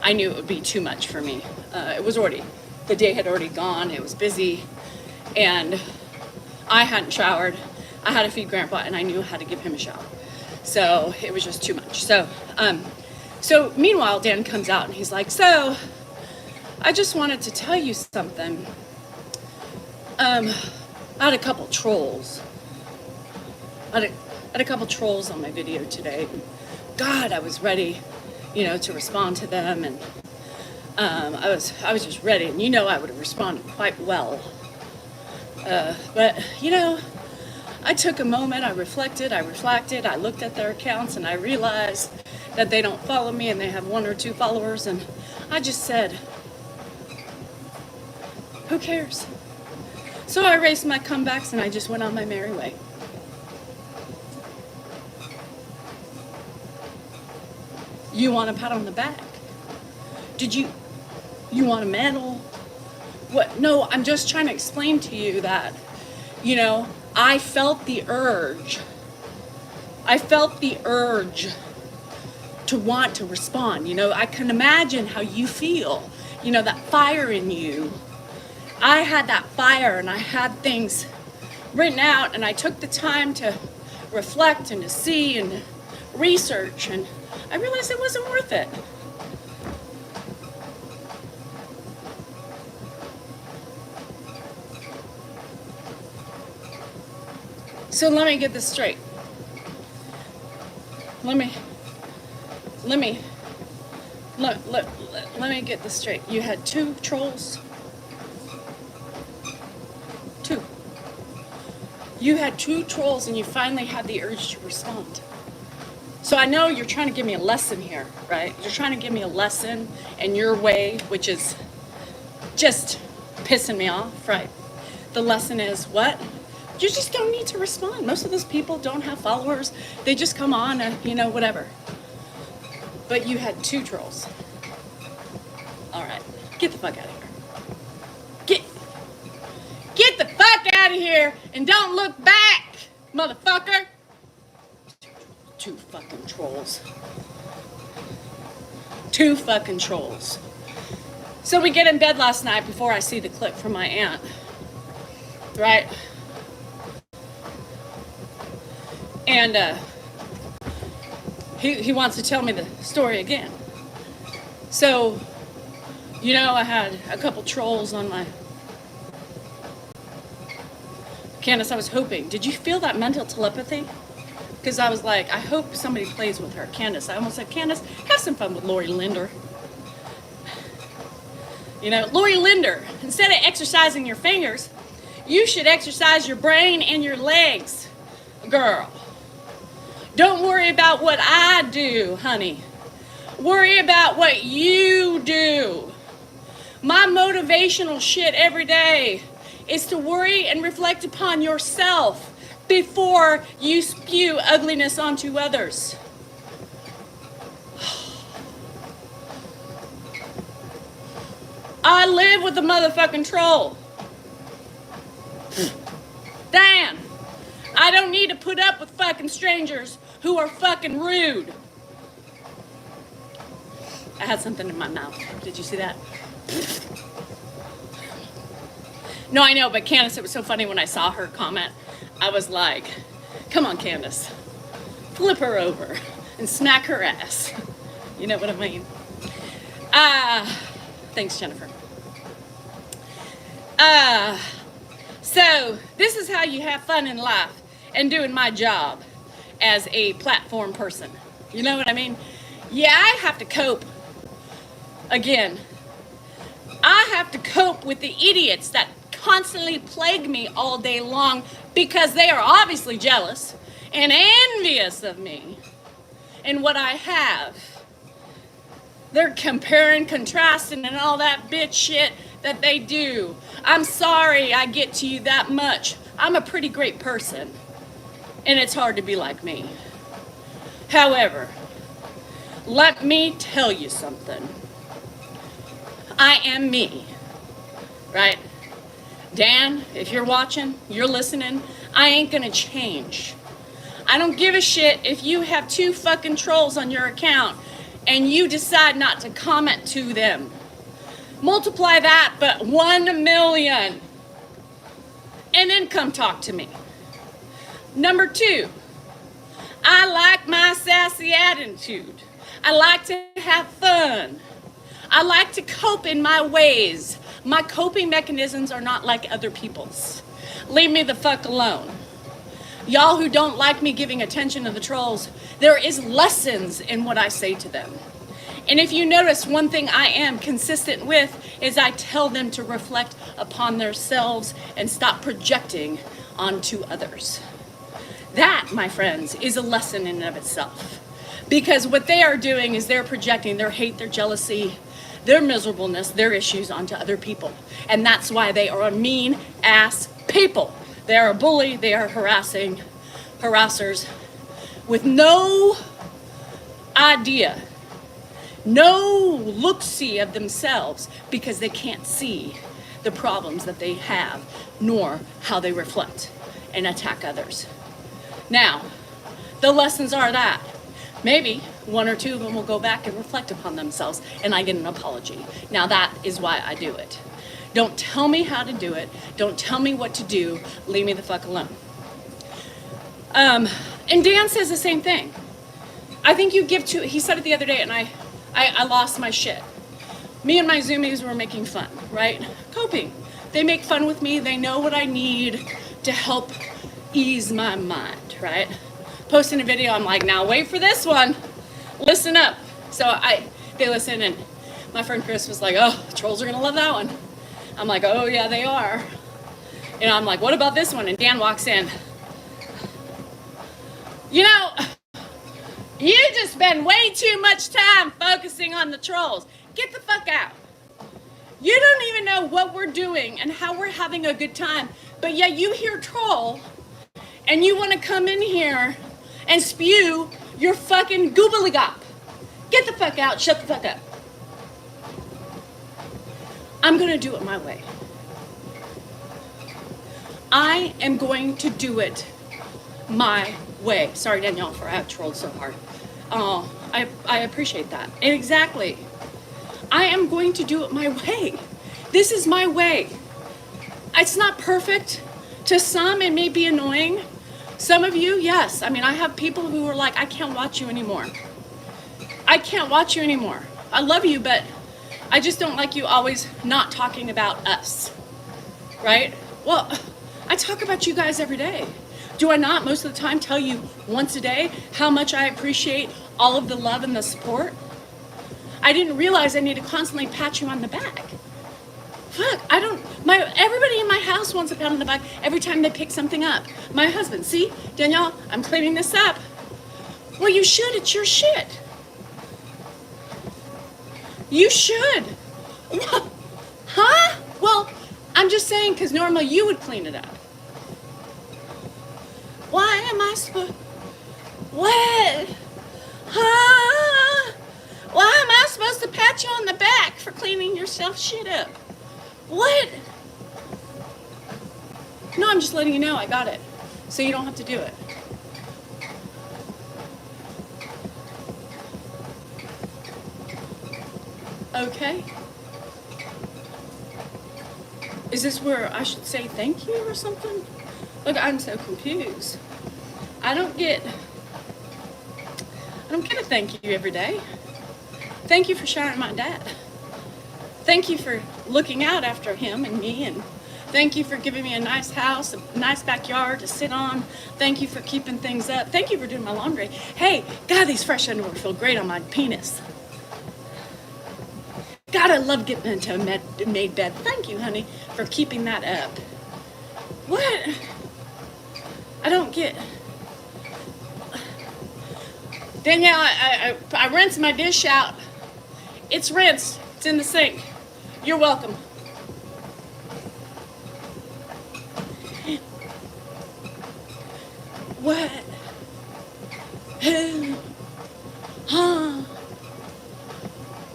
I knew it would be too much for me. The day had already gone, it was busy, and I hadn't showered. I had to feed Grandpa, and I knew how to give him a shower. So it was just too much. So meanwhile, Dan comes out and he's like, so I just wanted to tell you something. I had a couple trolls. I had a couple trolls on my video today. God, I was ready, to respond to them, and I was just ready, and I would have responded quite well. But I took a moment, I reflected, I looked at their accounts, and I realized that they don't follow me, and they have 1 or 2 followers, and I just said, who cares? So I erased my comebacks, and I just went on my merry way. You want a pat on the back? You want a medal? What? No, I'm just trying to explain to you that, I felt the urge. I felt the urge to want to respond. I can imagine how you feel, that fire in you. I had that fire, and I had things written out, and I took the time to reflect and to see and research, and I realized it wasn't worth it. So let me get this straight. Let me get this straight. You had 2 trolls. You had 2 trolls and you finally had the urge to respond. So I know you're trying to give me a lesson here, right? You're trying to give me a lesson in your way, which is just pissing me off, right? The lesson is what? You just don't need to respond. Most of those people don't have followers. They just come on and, whatever. But you had 2 trolls. All right, get the fuck out of here. Get the fuck out of here and don't look back, motherfucker. 2 fucking trolls. 2 fucking trolls. So we get in bed last night before I see the clip from my aunt, right? And he wants to tell me the story again. So, I had a couple trolls on my... Candace, I was hoping. Did you feel that mental telepathy? Because I was like, I hope somebody plays with her. Candace, I almost said, Candace, have some fun with Lori Linder. Lori Linder, instead of exercising your fingers, you should exercise your brain and your legs, girl. Don't worry about what I do, honey. Worry about what you do. My motivational shit every day is to worry and reflect upon yourself before you spew ugliness onto others. I live with a motherfucking troll. Dan, I don't need to put up with fucking strangers who are fucking rude. I had something in my mouth. Did you see that? No, I know, but Candace, it was so funny when I saw her comment. I was like, come on, Candace. Flip her over and smack her ass. You know what I mean? Thanks, Jennifer. So this is how you have fun in life and doing my job as a platform person. You know what I mean? Yeah, I have to cope. Again, I have to cope with the idiots that constantly plague me all day long because they are obviously jealous and envious of me and what I have. They're comparing, contrasting, and all that bitch shit that they do. I'm sorry I get to you that much. I'm a pretty great person, and it's hard to be like me. However, let me tell you something. I am me, right? Dan, if you're watching, you're listening, I ain't gonna change. I don't give a shit if you have 2 fucking trolls on your account and you decide not to comment to them. Multiply that, but 1 million. And then come talk to me. Number 2, I like my sassy attitude. I like to have fun. I like to cope in my ways. My coping mechanisms are not like other people's. Leave me the fuck alone. Y'all who don't like me giving attention to the trolls, there is lessons in what I say to them. And if you notice, one thing I am consistent with is I tell them to reflect upon themselves and stop projecting onto others. That, my friends, is a lesson in and of itself. Because what they are doing is they're projecting their hate, their jealousy, their miserableness, their issues onto other people. And that's why they are mean ass people. They are a bully, they are harassers with no idea, no look-see of themselves because they can't see the problems that they have, nor how they reflect and attack others. Now, the lessons are that maybe 1 or 2 of them will go back and reflect upon themselves and I get an apology. Now that is why I do it. Don't tell me how to do it. Don't tell me what to do. Leave me the fuck alone. And Dan says the same thing. I think you give to, he said it the other day and I lost my shit. Me and my Zoomies were making fun, right? Coping. They make fun with me. They know what I need to help ease my mind, right? Posting a video, I'm like, now wait for this one. Listen up. So they listen and my friend Chris was like, oh, trolls are gonna love that one. I'm like, oh yeah, they are. And I'm like, what about this one? And Dan walks in. You know, you just spend way too much time focusing on the trolls. Get the fuck out. You don't even know what we're doing and how we're having a good time, but yet you hear troll and you want to come in here and spew your fucking goobly-gop. Get the fuck out, shut the fuck up. I'm gonna do it my way. I am going to do it my way. Sorry, Danielle, for I have trolled so hard. Oh, I appreciate that. And exactly. I am going to do it my way. This is my way. It's not perfect. To some, it may be annoying. Some of you, yes. I mean, I have people who are like, I can't watch you anymore. I can't watch you anymore. I love you, but I just don't like you always not talking about us. Right? Well, I talk about you guys every day. Do I not most of the time tell you once a day how much I appreciate all of the love and the support? I didn't realize I need to constantly pat you on the back. Fuck, everybody in my house wants a pat on the back every time they pick something up. My husband, see, Danielle, I'm cleaning this up. Well, you should, it's your shit. You should. What? Huh? Well, I'm just saying, because normally you would clean it up. Why am I supposed... What? Huh? Why am I supposed to pat you on the back for cleaning yourself shit up? What? No, I'm just letting you know I got it. So you don't have to do it. Okay. Is this where I should say thank you or something? Look, I'm so confused. I don't get a thank you every day. Thank you for showering my dad. Thank you for looking out after him and me, and thank you for giving me a nice house, a nice backyard to sit on. Thank you for keeping things up. Thank you for doing my laundry. Hey, God, these fresh underwear feel great on my penis. God, I love getting into a made bed. Thank you, honey, for keeping that up. What? I don't get... Danielle, I rinsed my dish out. It's rinsed. It's in the sink. You're welcome. What? Who? Huh?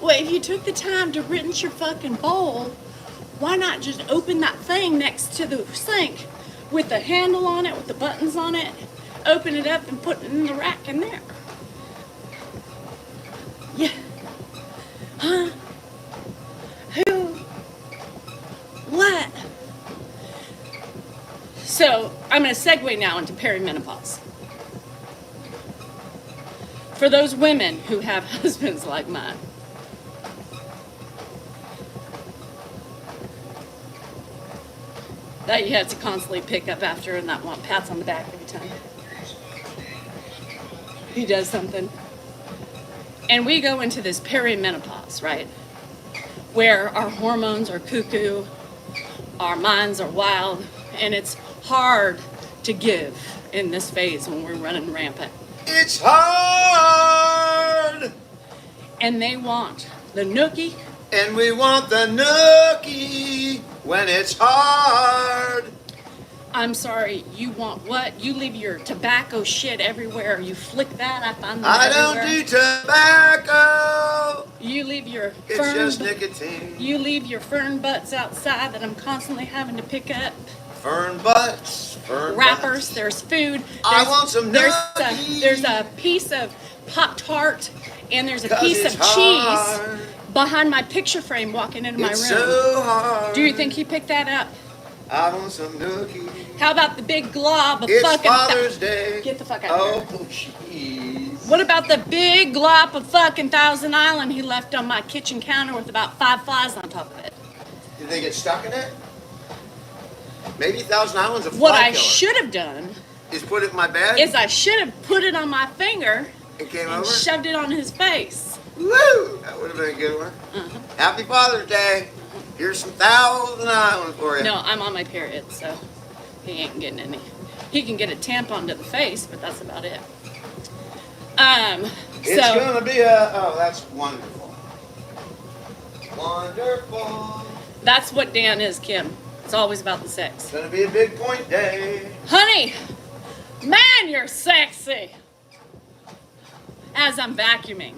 Well, if you took the time to rinse your fucking bowl, why not just open that thing next to the sink with the handle on it, with the buttons on it, open it up and put it in the rack in there? Yeah. Huh? Who? What? So, I'm going to segue now into perimenopause. For those women who have husbands like mine, that you have to constantly pick up after and not want pats on the back every time he does something. And we go into this perimenopause, right? Where our hormones are cuckoo, our minds are wild, and it's hard to give in this phase when we're running rampant. It's hard! And they want the nookie. And we want the nookie when it's hard. I'm sorry, you want what? You leave your tobacco shit everywhere. You flick that, I find them everywhere. I don't do tobacco. You leave your It's just nicotine. You leave your fern butts outside that I'm constantly having to pick up. Fern butts. Fern Wrappers, butts. there's food. I want some nookie. There's a piece of Pop-Tart and there's a 'Cause piece it's of cheese hard. behind my picture frame walking into my room. It's so hard. Do you think he picked that up? I want some nookie. How about the big glob of It's fucking... Father's Day. Get the fuck out of here. Oh, jeez. What about the big glop of fucking Thousand Island he left on my kitchen counter with about 5 flies on top of it? Did they get stuck in it? Maybe Thousand Island's a fly What I killer. should have done Is put it in my bag? is I should have put it on my finger It came and over? shoved it on his face. Woo! That would have been a good one. Happy Father's Day. Here's some Thousand Island for you. No, I'm on my period, so he ain't getting any. He can get a tampon to the face, but that's about it. It's So gonna be that's wonderful. Wonderful. that's what Dan is, Kim. It's always about the sex. It's gonna be a big point day. Honey, man, you're sexy. As I'm vacuuming.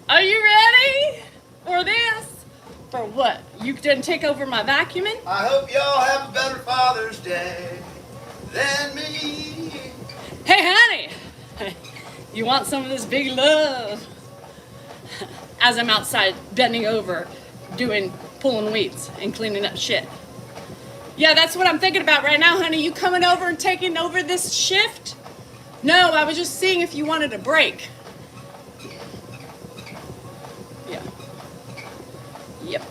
Are you ready for this? For what? You didn't take over my vacuuming? I hope y'all have a better Father's Day than me. Hey, honey, you want some of this big love? As I'm outside bending over, pulling weeds and cleaning up shit. Yeah, that's what I'm thinking about right now, honey. You coming over and taking over this shift? No, I was just seeing if you wanted a break. Yeah. Yep.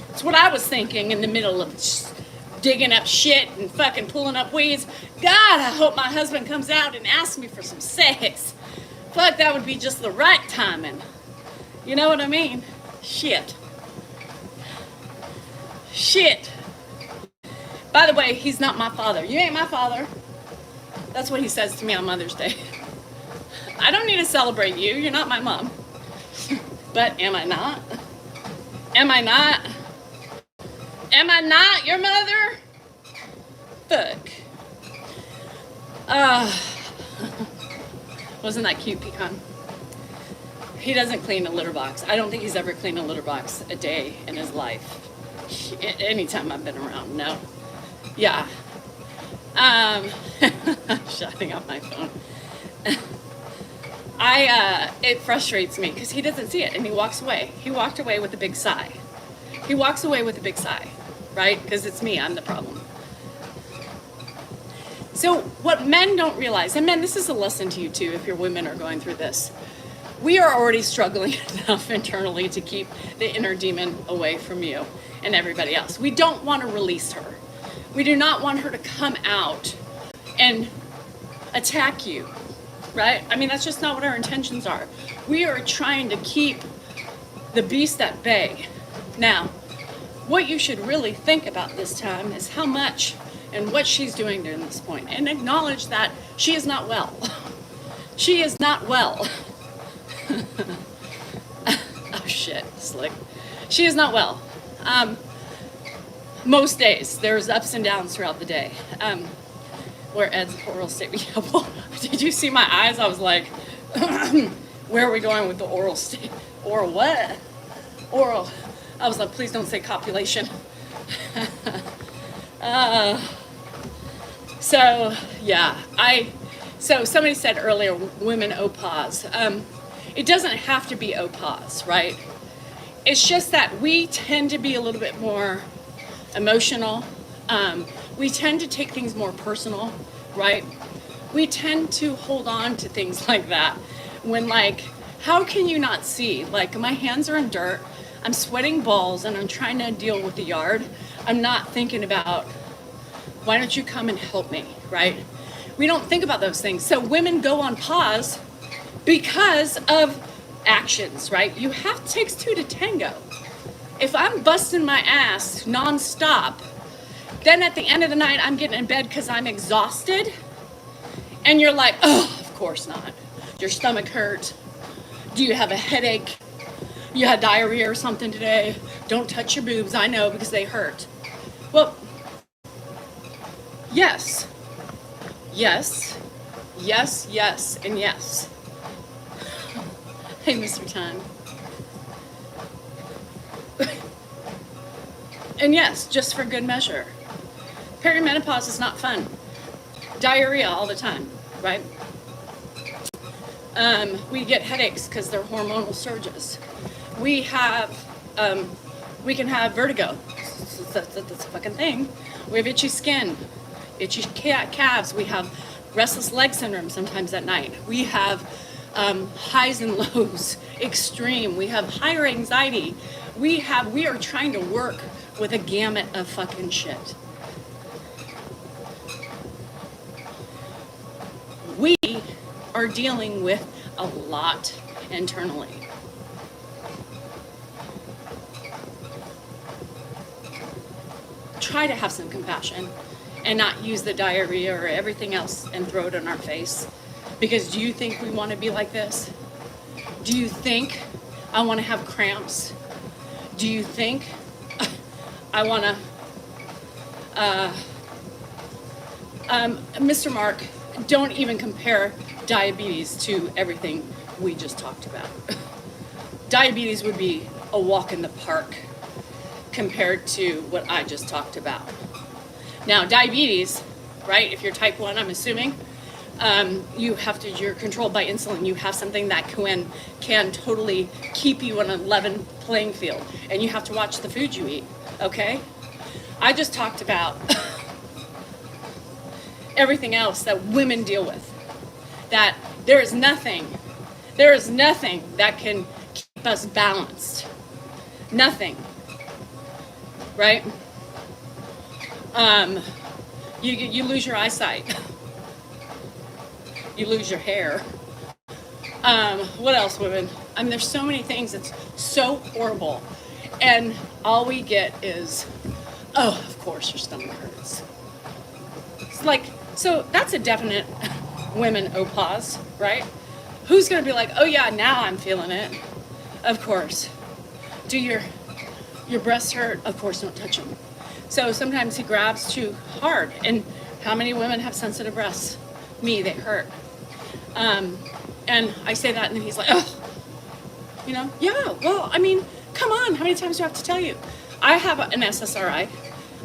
That's what I was thinking in the middle of just digging up shit and fucking pulling up weeds. God, I hope my husband comes out and asks me for some sex. Fuck, that would be just the right timing. You know what I mean? Shit. Shit. By the way, he's not my father. You ain't my father. That's what he says to me on Mother's Day. I don't need to celebrate you. You're not my mom. But am I not? Am I not? Am I not your mother? Fuck. Wasn't that cute, Pecan? He doesn't clean a litter box. I don't think he's ever cleaned a litter box a day in his life. Anytime I've been around, no. Yeah. Shutting off my phone. It frustrates me because he doesn't see it and he walks away. He walked away with a big sigh. He walks away with a big sigh, right? Because it's me, I'm the problem. So what men don't realize, and men, this is a lesson to you too if your women are going through this. We are already struggling enough internally to keep the inner demon away from you and everybody else. We don't want to release her. We do not want her to come out and attack you, right? I mean, that's just not what our intentions are. We are trying to keep the beast at bay. Now, what you should really think about this time is how much and what she's doing during this point, and acknowledge that she is not well. She is not well. Oh shit, slick. She is not well. Most days, there's ups and downs throughout the day. Where Ed's oral state, did you see my eyes? I was like, where are we going with the oral state? Oral what? Oral. I was like, please don't say copulation. So somebody said earlier, women opause. It doesn't have to be opause, right? It's just that we tend to be a little bit more emotional. We tend to take things more personal, right? We tend to hold on to things like that. When how can you not see? Like, my hands are in dirt, I'm sweating balls, and I'm trying to deal with the yard. I'm not thinking about, why don't you come and help me, right? We don't think about those things. So women go on pause because of actions, right? Takes two to tango. If I'm busting my ass nonstop, then at the end of the night, I'm getting in bed because I'm exhausted. And you're like, oh, of course not. Your stomach hurts. Do you have a headache? You had diarrhea or something today? Don't touch your boobs, I know, because they hurt. Well, yes. Yes. Yes, yes, and yes. Hey, Mr. Time. And yes, just for good measure. Perimenopause is not fun. Diarrhea all the time, right? We get headaches because they're hormonal surges. We can have vertigo. That's a fucking thing. We have itchy skin, itchy calves. We have restless leg syndrome sometimes at night. We have highs and lows, extreme. We have higher anxiety. We are trying to work with a gamut of fucking shit. We are dealing with a lot internally. Try to have some compassion and not use the diarrhea or everything else and throw it in our face. Because do you think we want to be like this? Do you think I want to have cramps? Do you think I want to, Mr. Mark, don't even compare diabetes to everything we just talked about. Diabetes would be a walk in the park compared to what I just talked about. Now, diabetes, right, if you're type 1, I'm assuming, you're controlled by insulin. You have something that can totally keep you on a level playing field, and you have to watch the food you eat, okay? I just talked about everything else that women deal with, that there is nothing that can keep us balanced. Nothing, right? You lose your eyesight. You lose your hair. What else, women? I mean, there's so many things that's so horrible. And all we get is, oh, of course your stomach hurts. It's like, so that's a definite women applause, right? Who's gonna be like, oh yeah, now I'm feeling it? Of course. Do your breasts hurt? Of course, don't touch them. So sometimes he grabs too hard. And how many women have sensitive breasts? Me, they hurt. And I say that, and then he's like, oh, yeah, well, I mean, come on, how many times do I have to tell you? I have an SSRI.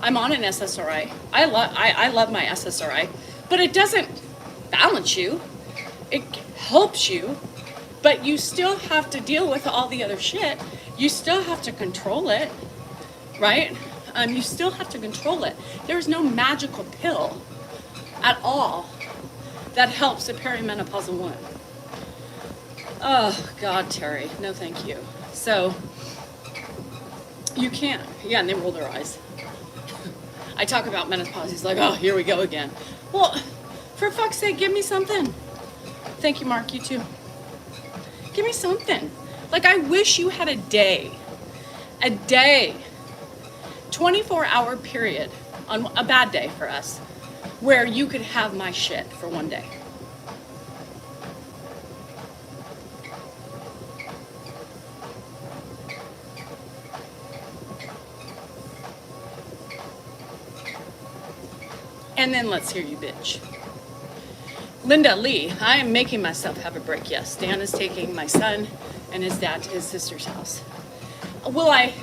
I'm on an SSRI. I love my SSRI, but it doesn't balance you. It helps you, but you still have to deal with all the other shit. You still have to control it, right? You still have to control it. There's no magical pill at all that helps a perimenopausal woman. Oh, God, Terry, no thank you. So, you can't. Yeah, and they roll their eyes. I talk about menopause, he's like, oh, here we go again. Well, for fuck's sake, give me something. Thank you, Mark, you too. Give me something. Like, I wish you had a day, 24-hour period on a bad day for us, where you could have my shit for one day. And then let's hear you bitch. Linda Lee, I am making myself have a break. Yes, Dan is taking my son and his dad to his sister's house. Will I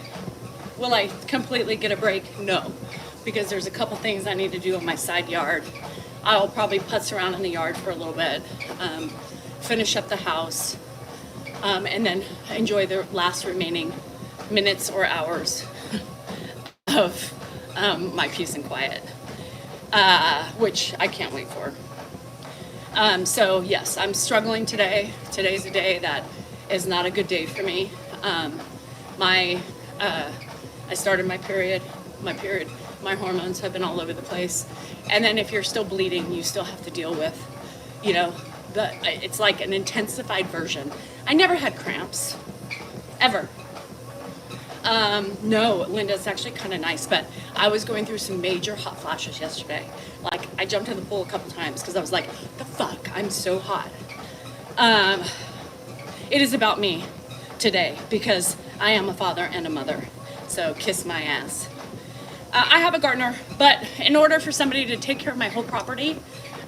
completely get a break? No, because there's a couple things I need to do in my side yard. I'll probably putz around in the yard for a little bit, finish up the house, and then enjoy the last remaining minutes or hours of my peace and quiet, which I can't wait for. So yes, I'm struggling today. Today's a day that is not a good day for me. I started my period, my hormones have been all over the place. And then if you're still bleeding, you still have to deal with, it's like an intensified version. I never had cramps, ever. No, Linda, it's actually kind of nice, but I was going through some major hot flashes yesterday. Like, I jumped in the pool a couple times because I was like, the fuck, I'm so hot. It is about me today because I am a father and a mother. So kiss my ass. I have a gardener, but in order for somebody to take care of my whole property,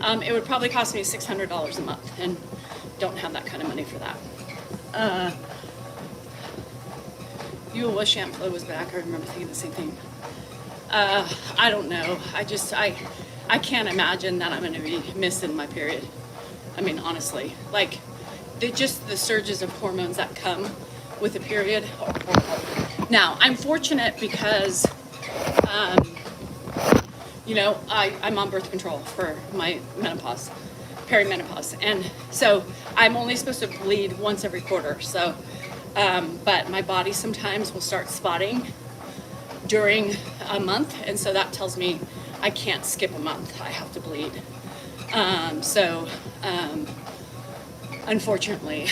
it would probably cost me $600 a month, and don't have that kind of money for that. You wish Aunt Flo was back. I remember thinking the same thing. I don't know. I can't imagine that I'm going to be missing my period. I mean, honestly, like, just the surges of hormones that come with a period. Now, I'm fortunate because, I'm on birth control for my menopause, perimenopause. And so I'm only supposed to bleed once every quarter. So, but my body sometimes will start spotting during a month. And so that tells me I can't skip a month. I have to bleed. Unfortunately,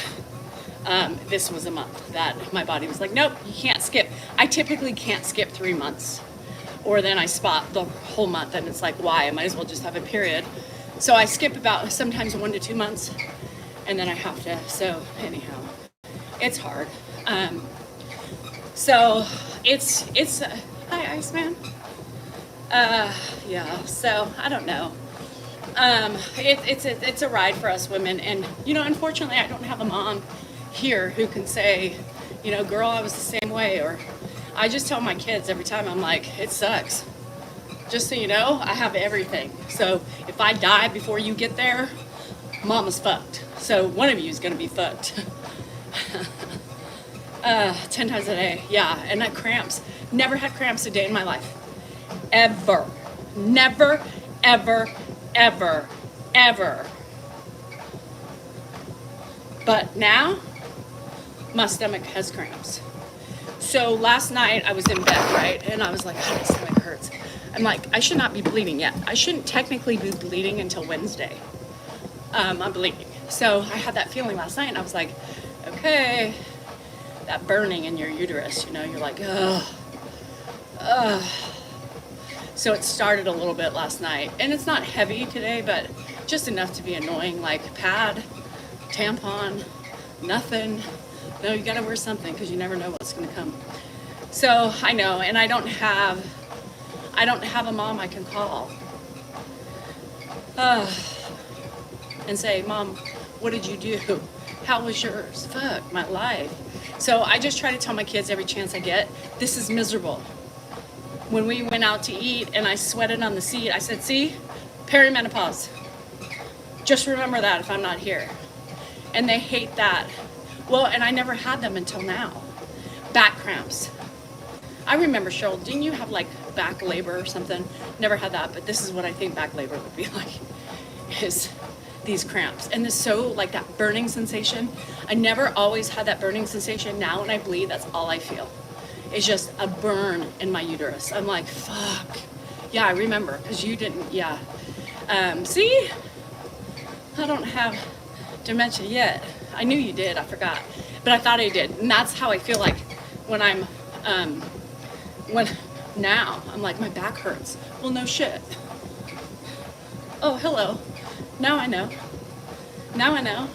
this was a month that my body was like, nope, you can't skip. I typically can't skip 3 months, or then I spot the whole month, and it's like, why? I might as well just have a period. So I skip about sometimes 1 to 2 months, and then I have to. So anyhow, it's hard. So it's hi Iceman. Yeah. So I don't know. It's a ride for us women, and unfortunately, I don't have a mom here who can say, girl, I was the same way. Or I just tell my kids every time, I'm like, it sucks. Just so you know, I have everything. So if I die before you get there, mama's fucked. So one of you is gonna be fucked. 10 times a day, yeah. And I cramps. Never had cramps a day in my life. Ever. Never, ever, ever, ever. But now, my stomach has cramps. So last night I was in bed, right? And I was like, oh, my stomach hurts. I'm like, I should not be bleeding yet. I shouldn't technically be bleeding until Wednesday. I'm bleeding. So I had that feeling last night, and I was like, okay, that burning in your uterus, you're like, ugh. So it started a little bit last night, and it's not heavy today, but just enough to be annoying, like pad, tampon, nothing. No, you gotta wear something because you never know what's gonna come. So I know, and I don't have a mom I can call and say, Mom, what did you do? How was yours? Fuck, my life. So I just try to tell my kids every chance I get, this is miserable. When we went out to eat and I sweated on the seat, I said, see, perimenopause. Just remember that if I'm not here. And they hate that. Well, and I never had them until now. Back cramps. I remember, Cheryl, didn't you have like back labor or something? Never had that, but this is what I think back labor would be like, is these cramps. And this so like that burning sensation. I never always had that burning sensation. Now when I bleed, that's all I feel. It's just a burn in my uterus. I'm like, fuck. Yeah, I remember, because you didn't, yeah. See? I don't have dementia yet. I knew you did, I forgot. But I thought I did. And that's how I feel like when I'm, now, I'm like, my back hurts. Well, no shit. Oh, hello. Now I know. Now I know.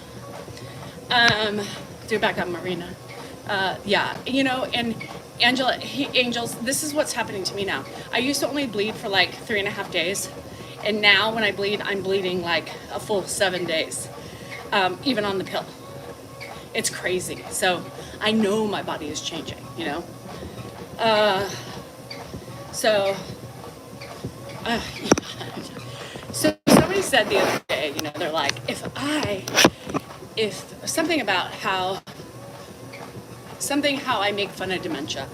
Do it back up, Marina. Yeah, and Angels, this is what's happening to me now. I used to only bleed for like 3.5 days. And now when I bleed, I'm bleeding like a full 7 days, even on the pill. It's crazy. So I know my body is changing, So somebody said the other day, they're like, if something about how I make fun of dementia,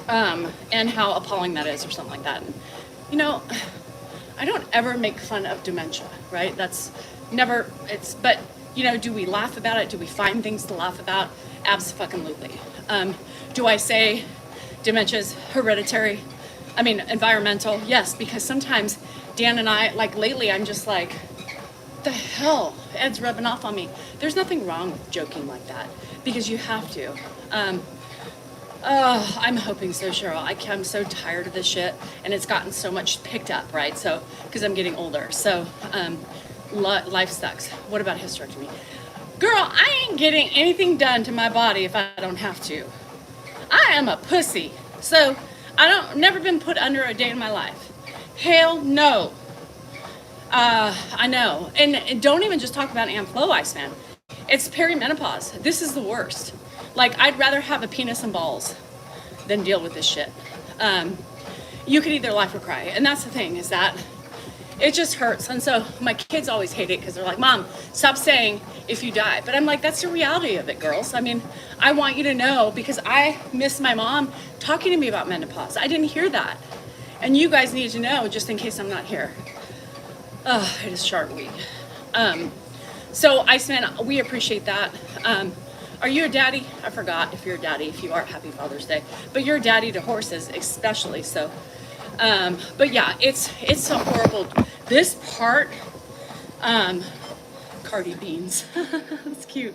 and how appalling that is, or something like that. And, I don't ever make fun of dementia, right? That's never, but, do we laugh about it? Do we find things to laugh about? Abso-fucking-lutely. Do I say dementia is hereditary? I mean, environmental? Yes, because sometimes Dan and I, like lately, I'm just like, the hell? Ed's rubbing off on me. There's nothing wrong with joking like that, because you have to. I'm hoping so, Cheryl. I'm so tired of this shit, and it's gotten so much picked up, right? So, because I'm getting older. So, life sucks. What about hysterectomy? Girl, I ain't getting anything done to my body if I don't have to. I am a pussy. So, never been put under a day in my life. Hell no. I know. And don't even just talk about Amplo, Iceman. It's perimenopause. This is the worst. Like, I'd rather have a penis and balls than deal with this shit. You could either laugh or cry. And that's the thing, is that it just hurts. And so my kids always hate it because they're like, Mom, stop saying if you die. But I'm like, that's the reality of it, girls. I mean, I want you to know, because I miss my mom talking to me about menopause. I didn't hear that. And you guys need to know, just in case I'm not here. It is Shark Week. So Iceman, we appreciate that. Are you a daddy? I forgot if you're a daddy. If you are, happy Father's Day. But you're a daddy to horses, especially. So, but yeah, it's so horrible. This part, Cardi Beans, that's cute.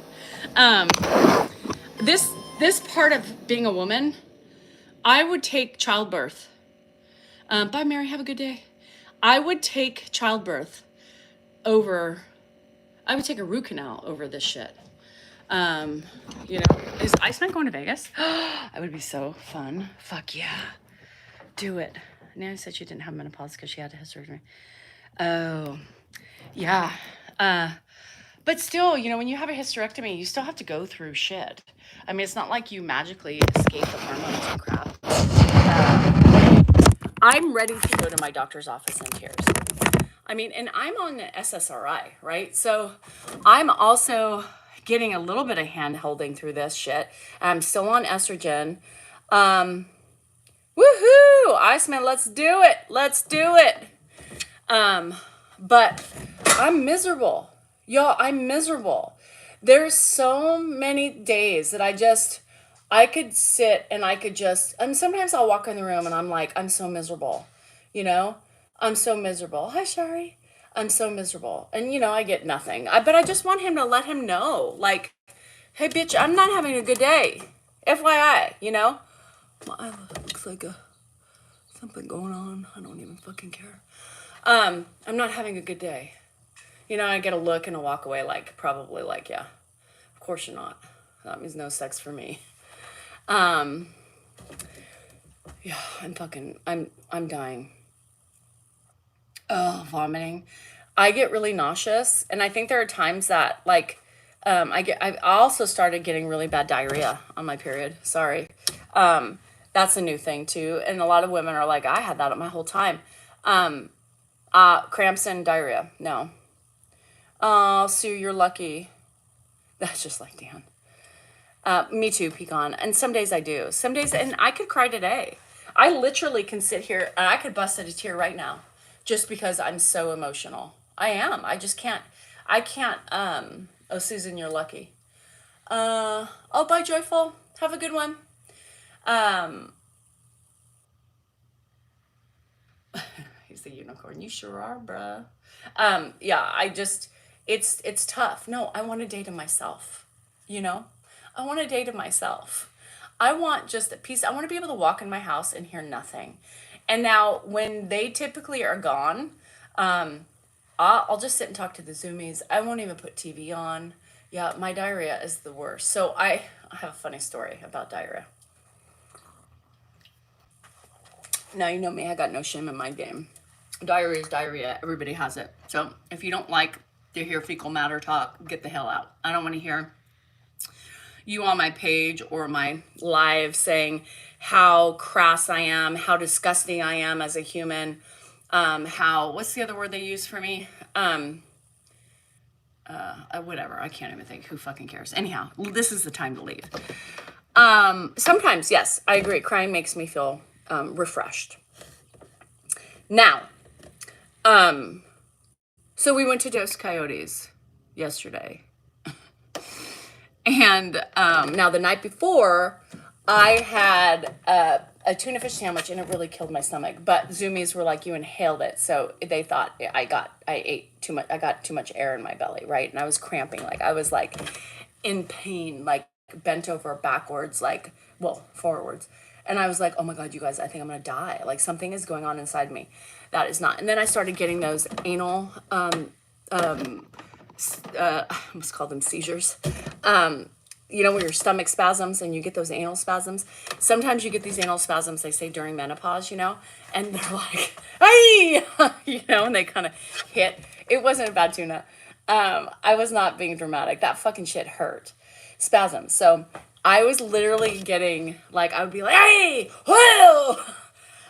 This part of being a woman, I would take childbirth. Bye, Mary. Have a good day. I would take childbirth over, I would take a root canal over this shit. You know, is Iceman going to Vegas? That would be so fun. Fuck yeah. Do it. Nanny said she didn't have menopause because she had to have surgery. Oh, yeah. But still, you know, when you have a hysterectomy, you still have to go through shit. I mean, it's not like you magically escape the hormones and crap. I'm ready to go to my doctor's office in tears. I mean, and I'm on the SSRI, right? So I'm also getting a little bit of hand holding through this shit. I'm still on estrogen. Woohoo! Iceman, let's do it. Let's do it. But I'm miserable. Y'all, I'm miserable. There's so many days that I could sit and I could and sometimes I'll walk in the room and I'm like, I'm so miserable, you know? I'm so miserable. Hi, Shari. I'm so miserable. And, you know, I get nothing. But I just want him to let him know, like, hey, bitch, I'm not having a good day. FYI, you know? My eye looks like something going on. I don't even fucking care. I'm not having a good day. You know, I get a look and a walk away probably yeah, of course you're not. That means no sex for me. Yeah, I'm dying. Oh, vomiting. I get really nauseous, and I think there are times that I also started getting really bad diarrhea on my period. Sorry. That's a new thing too. And a lot of women are like, I had that my whole time. Cramps and diarrhea. No. Oh, Sue, you're lucky. That's just like Dan. Me too, Pecan. And some days I do. Some days, and I could cry today. I literally can sit here and I could bust out a tear right now just because I'm so emotional. I am. I just can't. I can't. Oh, Susan, you're lucky. Oh, bye, Joyful. Have a good one. He's the unicorn. You sure are, bruh. Yeah, it's tough. No, I want a day to myself, you know? I want a day to myself. I want just a peace. I want to be able to walk in my house and hear nothing. And now when they typically are gone, I'll just sit and talk to the Zoomies. I won't even put TV on. Yeah, my diarrhea is the worst. So I have a funny story about diarrhea. Now you know me, I got no shame in my game. Diarrhea is diarrhea. Everybody has it. So if you don't like to hear fecal matter talk, get the hell out. I don't want to hear you on my page or my live saying how crass I am, how disgusting I am as a human, what's the other word they use for me? Whatever, I can't even think. Who fucking cares? Anyhow, this is the time to leave. Sometimes, yes, I agree. Crying makes me feel refreshed. Now, so we went to Dos Coyotes yesterday. And now the night before, I had a tuna fish sandwich, and it really killed my stomach. But Zoomies were like, you inhaled it, so they thought I ate too much. I got too much air in my belly, right? And I was cramping, I was in pain, bent over backwards, forwards. And I was like, oh my God, you guys, I think I'm gonna die. Something is going on inside me. That is not. And then I started getting those anal, I almost call them seizures. You know, where your stomach spasms and you get those anal spasms. Sometimes you get these anal spasms, they say during menopause, you know, and they're like, hey, you know, and they kind of hit. It wasn't a bad tuna. I was not being dramatic. That fucking shit hurt. Spasms. So I was literally getting, I would be like, hey, whoa,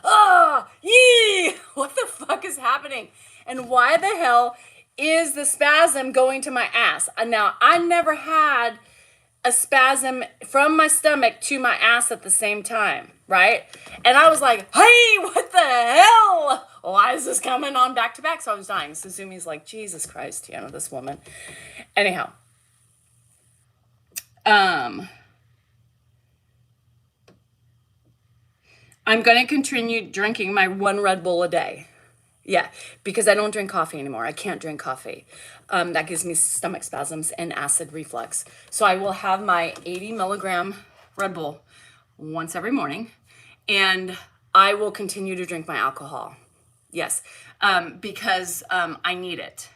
oh, yee, what the fuck is happening? And why the hell is the spasm going to my ass? Now, I never had a spasm from my stomach to my ass at the same time, right? And I was like, hey, what the hell? Why is this coming on back to back? So I was dying. So Zumi's like, Jesus Christ, you know, this woman. Anyhow. I'm going to continue drinking my 1 Red Bull a day. Yeah, because I don't drink coffee anymore. I can't drink coffee. That gives me stomach spasms and acid reflux. So I will have my 80 milligram Red Bull once every morning, and I will continue to drink my alcohol. Yes. Because I need it.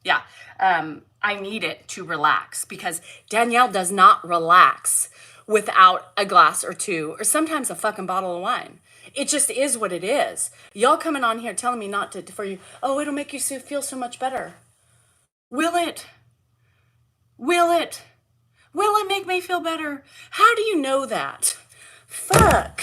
Yeah. I need it to relax because Danielle does not relax without a glass or two, or sometimes a fucking bottle of wine. It just is what it is. Y'all coming on here telling me not to, for you, oh, it'll make you feel so much better. Will it? Will it? Will it make me feel better? How do you know that? Fuck.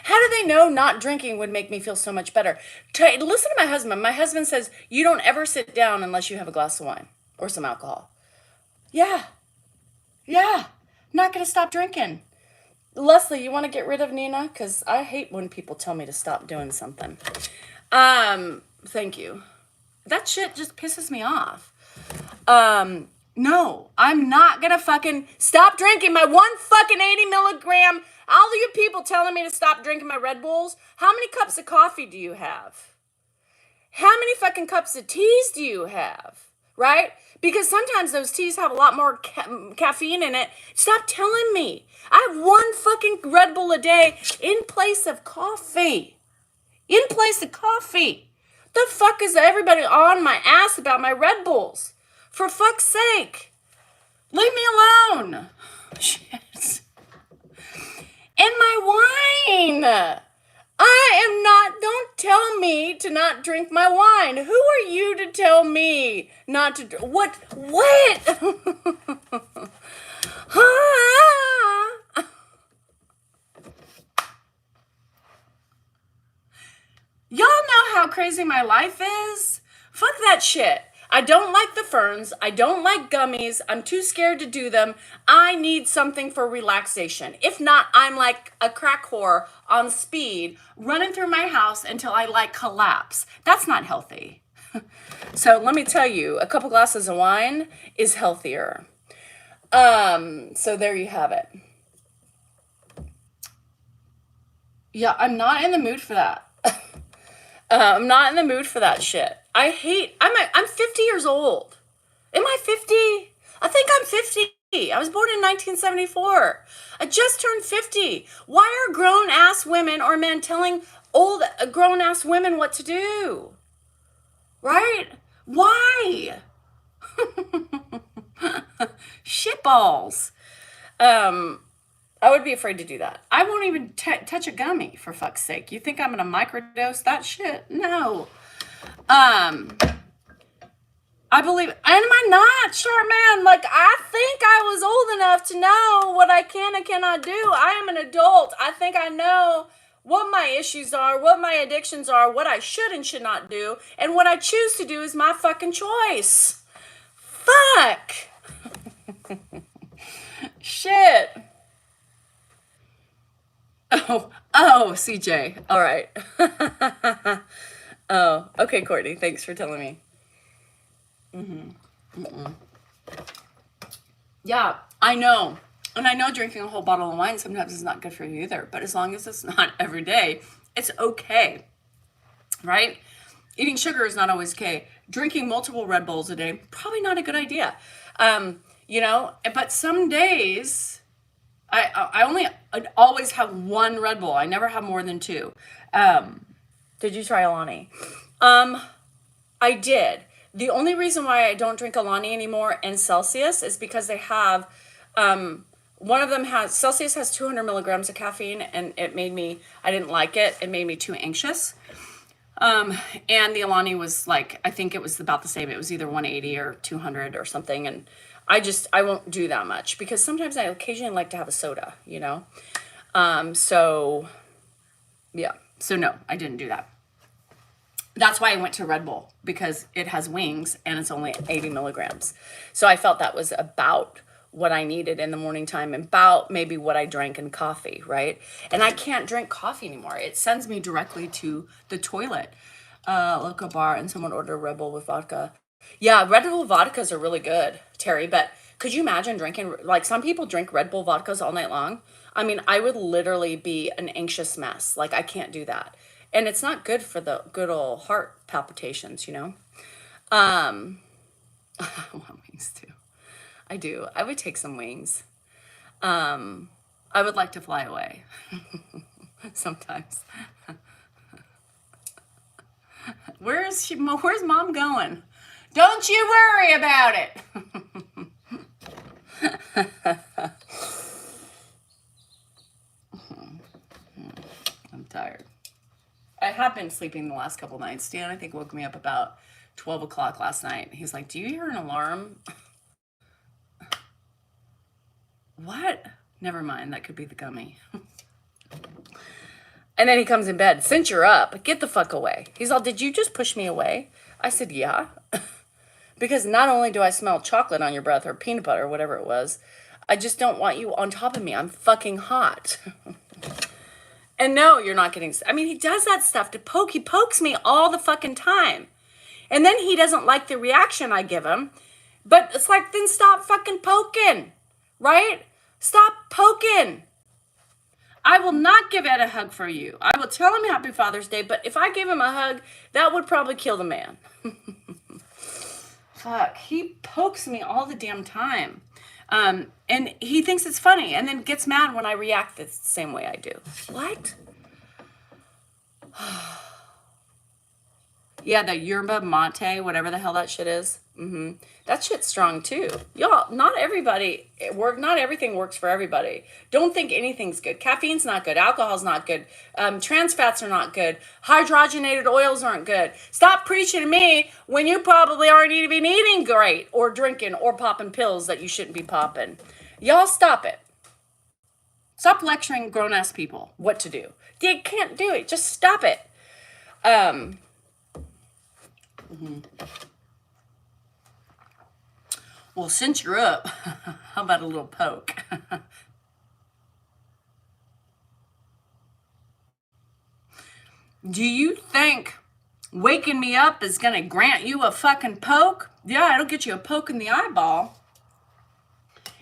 How do they know not drinking would make me feel so much better? Listen to my husband. My husband says, you don't ever sit down unless you have a glass of wine or some alcohol. Yeah. Yeah. Not going to stop drinking. Leslie, you want to get rid of Nina? Because I hate when people tell me to stop doing something. Thank you. That shit just pisses me off. No, I'm not gonna fucking stop drinking my one fucking 80 milligram. All of you people telling me to stop drinking my Red Bulls. How many cups of coffee do you have? How many fucking cups of teas do you have? Right? Because sometimes those teas have a lot more caffeine in it. Stop telling me. I have one fucking Red Bull a day in place of coffee. In place of coffee. The fuck is everybody on my ass about my Red Bulls? For fuck's sake. Leave me alone. Shit. And my wine. I am not, don't tell me to not drink my wine. Who are you to tell me not to drink? What? Y'all know how crazy my life is? Fuck that shit. I don't like the ferns. I don't like gummies. I'm too scared to do them. I need something for relaxation. If not, I'm like a crack whore on speed, running through my house until I like collapse. That's not healthy. So let me tell you, a couple glasses of wine is healthier. So there you have it. Yeah, I'm not in the mood for that. I'm not in the mood for that shit. I'm 50 years old. Am I 50? I think I'm 50. I was born in 1974. I just turned 50. Why are grown-ass women or men telling old grown-ass women what to do? Right? Why? Shitballs. I would be afraid to do that. I won't even touch a gummy, for fuck's sake. You think I'm gonna microdose that shit? No. I believe, and am I not, sure, man? Like, I think I was old enough to know what I can and cannot do. I am an adult. I think I know what my issues are, what my addictions are, what I should and should not do, and what I choose to do is my fucking choice. Fuck. Shit. Oh, CJ. All right. Oh, okay, Courtney. Thanks for telling me. Yeah, I know. And I know drinking a whole bottle of wine sometimes is not good for you either. But as long as it's not every day, it's okay. Right? Eating sugar is not always okay. Drinking multiple Red Bulls a day, probably not a good idea. But some days I always have one Red Bull. I never have more than two. Did you try Alani? I did. The only reason why I don't drink Alani anymore and Celsius is because they have, one of them Celsius has 200 milligrams of caffeine, and I didn't like it. It made me too anxious. And the Alani was like, I think it was about the same. It was either 180 or 200 or something. And I won't do that much because sometimes I occasionally like to have a soda, So no, I didn't do that. That's why I went to Red Bull, because it has wings and it's only 80 milligrams. So I felt that was about what I needed in the morning time, and about maybe what I drank in coffee, right? And I can't drink coffee anymore. It sends me directly to the toilet. Local bar, and someone ordered a Red Bull with vodka. Yeah, Red Bull vodkas are really good, Terry, but could you imagine drinking, like some people drink Red Bull vodkas all night long? I mean, I would literally be an anxious mess. Like, I can't do that. And it's not good for the good old heart palpitations, I want wings too. I do. I would take some wings. I would like to fly away sometimes. Where's mom going? Don't you worry about it. I'm tired. I have been sleeping the last couple nights. Dan, I think, woke me up about 12 o'clock last night. He's like, do you hear an alarm? What? Never mind. That could be the gummy. And then he comes in bed. Since you're up, get the fuck away. He's all, did you just push me away? I said, yeah. Because not only do I smell chocolate on your breath or peanut butter or whatever it was, I just don't want you on top of me. I'm fucking hot. And no, you're not getting... I mean, he does that stuff to poke. He pokes me all the fucking time. And then he doesn't like the reaction I give him. But it's like, then stop fucking poking. Right? Stop poking. I will not give Ed a hug for you. I will tell him Happy Father's Day, but if I gave him a hug, that would probably kill the man. Fuck, he pokes me all the damn time. And he thinks it's funny and then gets mad when I react the same way I do. What? Yeah, the yerba mate, whatever the hell that shit is. That shit's strong too. Y'all, not everything works for everybody. Don't think anything's good. Caffeine's not good. Alcohol's not good. Trans fats are not good. Hydrogenated oils aren't good. Stop preaching to me when you probably aren't even eating great or drinking or popping pills that you shouldn't be popping. Y'all stop it. Stop lecturing grown-ass people what to do. They can't do it. Just stop it. Well, since you're up, how about a little poke? Do you think waking me up is going to grant you a fucking poke? Yeah, it'll get you a poke in the eyeball.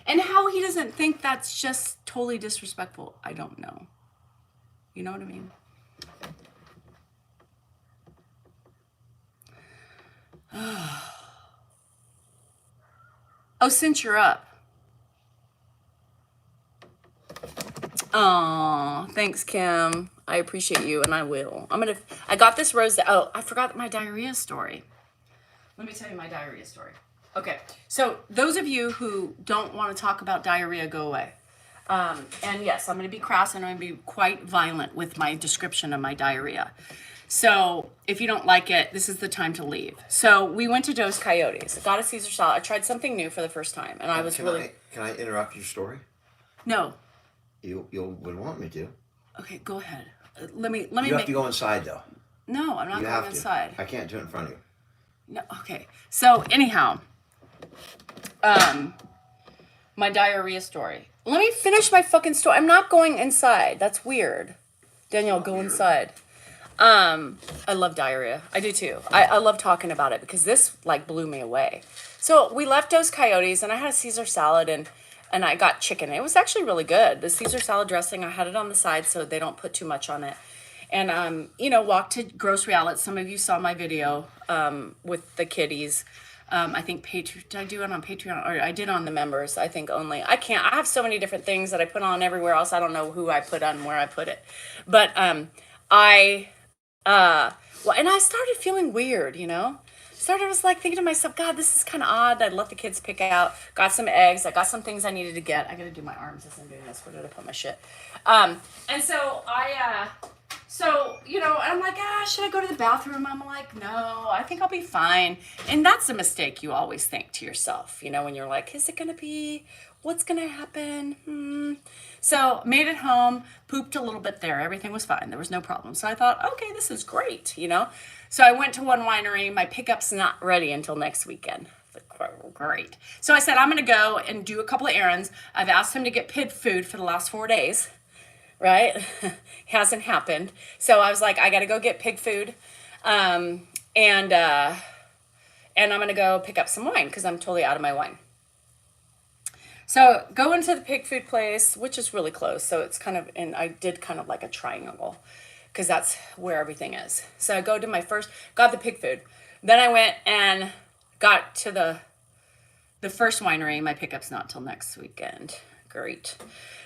And how he doesn't think that's just totally disrespectful, I don't know. You know what I mean? Oh, since you're up. Oh, thanks, Kim. I appreciate you, and I will. I got this rose. Oh, I forgot my diarrhea story. Let me tell you my diarrhea story. Okay, so those of you who don't want to talk about diarrhea, go away. And yes, I'm going to be crass and I'm going to be quite violent with my description of my diarrhea. So if you don't like it, this is the time to leave. So we went to Dos Coyotes. Got a Caesar salad. I tried something new for the first time, and I was Can I interrupt your story? No. You would want me to. Okay, go ahead. Let me. You have to go inside though. No, I'm not going inside. I can't do it in front of you. No. Okay. So anyhow, my diarrhea story. Let me finish my fucking story. I'm not going inside. That's weird. Danielle, go inside. I love diarrhea. I do too. I love talking about it because this like blew me away. So we left Dos Coyotes and I had a Caesar salad and I got chicken. It was actually really good. The Caesar salad dressing, I had it on the side so they don't put too much on it. And, walked to grocery outlets. Some of you saw my video, with the kitties. I think did I do it on Patreon? Or I did on the members, I think only. I have so many different things that I put on everywhere else. I don't know who I put on, where I put it. But, and I started feeling weird, I was like thinking to myself, God, this is kind of odd. I'd let the kids pick out, got some eggs. I got some things I needed to get. I got to do my arms as I'm doing this. Where did I put my shit? And so and I'm like, should I go to the bathroom? I'm like, no, I think I'll be fine. And that's a mistake you always think to yourself, when you're like, is it going to be, what's going to happen? So made it home, pooped a little bit there. Everything was fine. There was no problem. So I thought, okay, this is great, So I went to one winery. My pickup's not ready until next weekend. Great. So I said, I'm going to go and do a couple of errands. I've asked him to get pig food for the last 4 days. Right? Hasn't happened. So I was like, I got to go get pig food. And I'm going to go pick up some wine because I'm totally out of my wine. So go into the pig food place, which is really close. So it's I did kind of like a triangle because that's where everything is. So I got the pig food. Then I went and got to the first winery. My pickup's not till next weekend Great.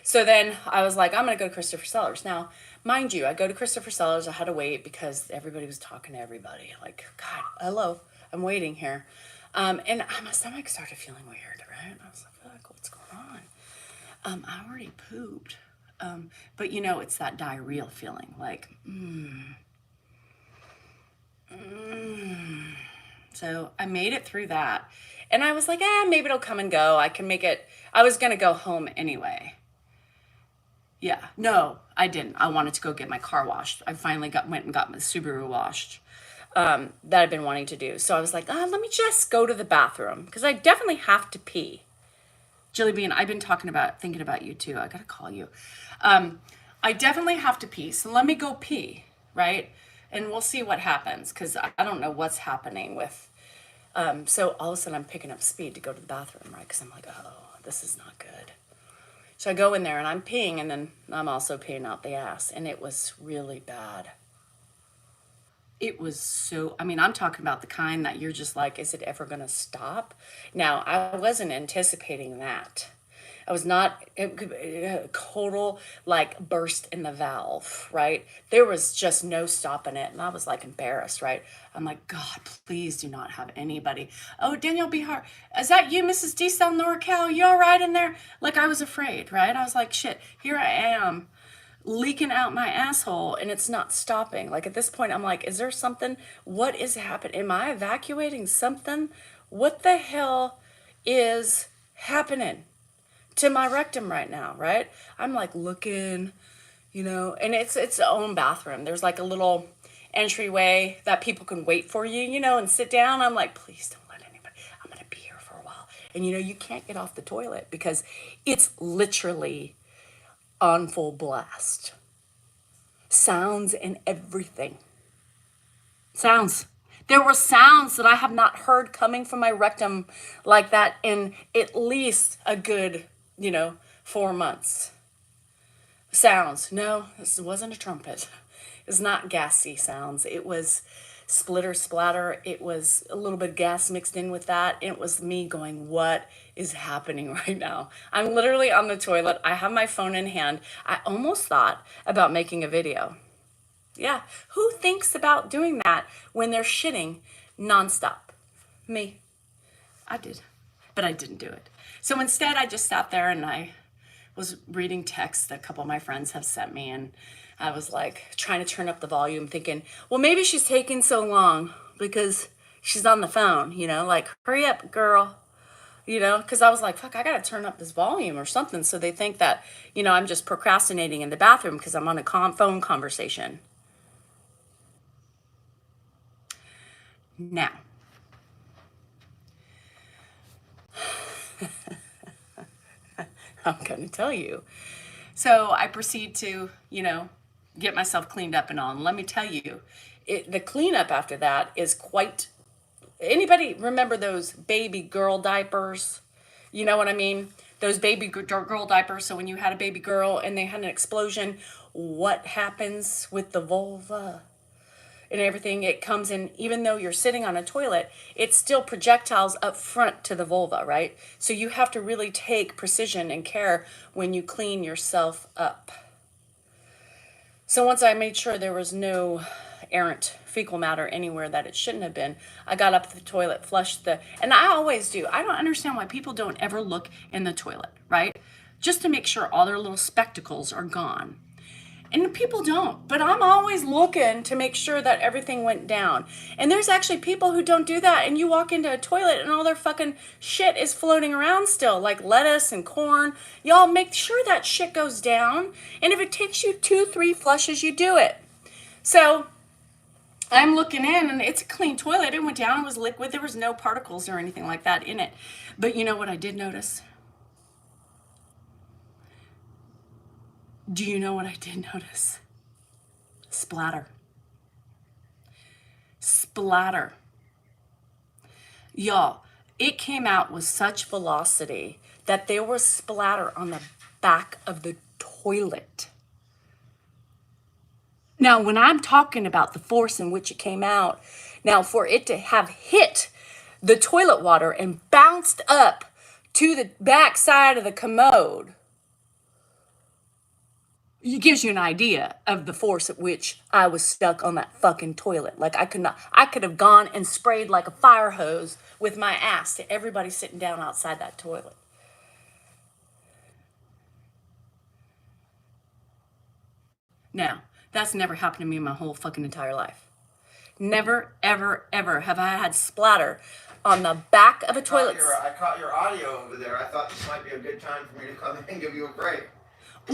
So then I was like, I'm going to go to Christopher Sellers. Now, mind you, I go to Christopher Sellers. I had to wait because everybody was talking to everybody. Like, God, hello, I'm waiting here. And my stomach started feeling weird, right? I was like, fuck, what's going on? I already pooped. But you know, it's that diarrheal feeling, like, So I made it through that. And I was like, maybe it'll come and go. I can make it. I was going to go home anyway. Yeah, no, I didn't. I wanted to go get my car washed. I finally went and got my Subaru washed that I've been wanting to do. So I was like, let me just go to the bathroom because I definitely have to pee. Jilly Bean, I've been thinking about you too. I got to call you. I definitely have to pee. So let me go pee, right? And we'll see what happens because I don't know what's happening with. So all of a sudden I'm picking up speed to go to the bathroom, right? Because I'm like, oh, this is not good. So I go in there and I'm peeing and then I'm also peeing out the ass. And it was really bad. It was so, I'm talking about the kind that you're just like, is it ever going to stop? Now, I wasn't anticipating that. I was not a total like burst in the valve, right? There was just no stopping it. And I was like embarrassed, right? I'm like, God, please do not have anybody. Oh, Danielle Behar, is that you, Mrs. D. South NorCal? You all right in there? Like I was afraid, right? I was like, shit, here I am leaking out my asshole and it's not stopping. Like at this point, I'm like, is there something? What is happening? Am I evacuating something? What the hell is happening to my rectum right now, right? I'm like looking, and it's its own bathroom. There's like a little entryway that people can wait for you, and sit down. I'm like, please don't let anybody, I'm going to be here for a while. And you can't get off the toilet because it's literally on full blast. Sounds and everything. Sounds. There were sounds that I have not heard coming from my rectum like that in at least a good 4 months. Sounds. No, this wasn't a trumpet. It's not gassy sounds. It was splitter splatter. It was a little bit of gas mixed in with that. It was me going, what is happening right now? I'm literally on the toilet. I have my phone in hand. I almost thought about making a video. Yeah. Who thinks about doing that when they're shitting nonstop? Me. I did. But I didn't do it. So instead, I just sat there and I was reading texts that a couple of my friends have sent me. And I was like trying to turn up the volume thinking, well, maybe she's taking so long because she's on the phone, like, hurry up, girl, because I was like, fuck, I got to turn up this volume or something. So they think that, I'm just procrastinating in the bathroom because I'm on a phone conversation. Now, I'm going to tell you. So I proceed to, get myself cleaned up and all. And let me tell you, the cleanup after that is quite... Anybody remember those baby girl diapers? You know what I mean? Those baby girl diapers. So when you had a baby girl and they had an explosion, what happens with the vulva and everything? It comes in, even though you're sitting on a toilet, it's still projectiles up front to the vulva, right? So you have to really take precision and care when you clean yourself up. So once I made sure there was no errant fecal matter anywhere that it shouldn't have been, I got up to the toilet, flushed and I always do. I don't understand why people don't ever look in the toilet, right? Just to make sure all their little spectacles are gone. And people don't, but I'm always looking to make sure that everything went down. And there's actually people who don't do that. And you walk into a toilet and all their fucking shit is floating around still, like lettuce and corn. Y'all make sure that shit goes down. And if it takes you 2-3 flushes, you do it. So I'm looking in and it's a clean toilet. It went down, it was liquid. There was no particles or anything like that in it. But you know what I did notice? Do you know what I did notice? Splatter. Splatter. Y'all, it came out with such velocity that there was splatter on the back of the toilet. Now, when I'm talking about the force in which it came out, now for it to have hit the toilet water and bounced up to the back side of the commode, it gives you an idea of the force at which I was stuck on that fucking toilet. Like I could have gone and sprayed like a fire hose with my ass to everybody sitting down outside that toilet. Now, that's never happened to me in my whole fucking entire life. Never, ever, ever have I had splatter on the back of a toilet. I caught your audio over there. I thought this might be a good time for me to come in and give you a break.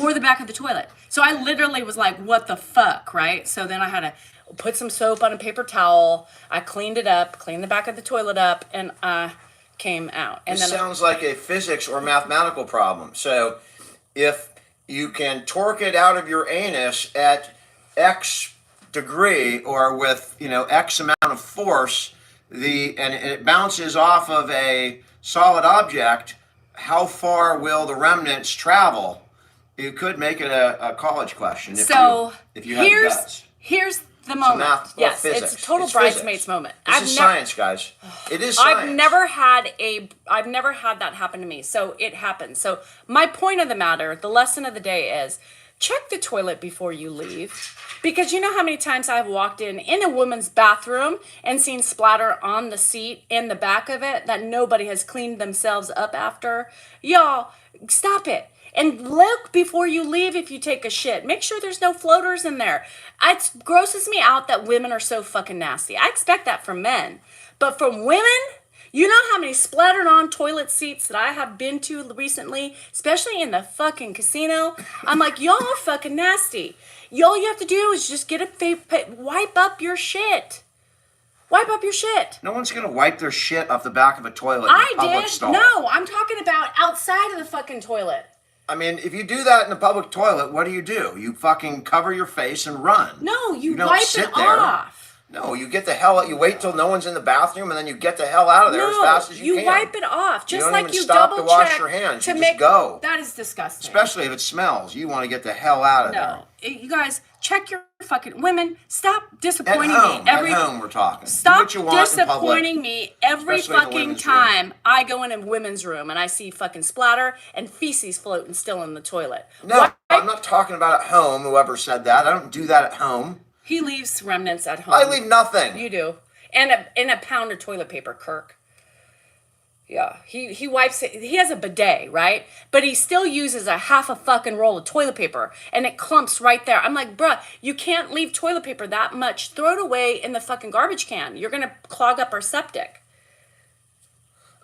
Or the back of the toilet. So I literally was like, what the fuck, right? So then I had to put some soap on a paper towel. I cleaned it up, cleaned the back of the toilet up, and I came out. And This then sounds like a physics or mathematical problem. So if you can torque it out of your anus at X degree or with, X amount of force, and it bounces off of a solid object, how far will the remnants travel? You could make it a college question if you have the guts. Here's the moment. math or Yes, physics. it's a total It's bridesmaids physics. moment. This is science, guys. It is science. I've never had that happen to me. So it happens. So my point of the matter, the lesson of the day is check the toilet before you leave. Because you know how many times I've walked in a woman's bathroom and seen splatter on the seat in the back of it that nobody has cleaned themselves up after? Y'all, stop it. And look before you leave if you take a shit. Make sure there's no floaters in there. It grosses me out that women are so fucking nasty. I expect that from men. But from women, you know how many splattered on toilet seats that I have been to recently, especially in the fucking casino? I'm like, y'all are fucking nasty. All you have to do is just get wipe up your shit. Wipe up your shit. No one's gonna wipe their shit off the back of a toilet in I a public did. stall. No, I'm talking about outside of the fucking toilet. I mean, if you do that in a public toilet, what do? You fucking cover your face and run. No, you don't wipe sit it there. off. No, you get the hell out. You wait till no one's in the bathroom, and then you get the hell out of there as fast as you can. You wipe it off, just don't like even you stop to double wash check your hands. to You just make. go. That is disgusting. Especially if it smells. You want to get the hell out of there. No, you guys check your fucking women. Stop At disappointing home, me every. at home, we're talking. Do Stop what you want in public. disappointing me every Especially in the fucking women's room. time I go in a women's room and I see fucking splatter and feces floating still in the toilet. No, Why- I'm not talking about at home. Whoever said that, I don't do that at home. He leaves remnants at home. I leave nothing. You do. And a pound of toilet paper, Kirk. Yeah, he wipes it. He has a bidet, right? But he still uses a half a fucking roll of toilet paper, and it clumps right there. I'm like, bruh, you can't leave toilet paper that much. Throw it away in the fucking garbage can. You're gonna clog up our septic.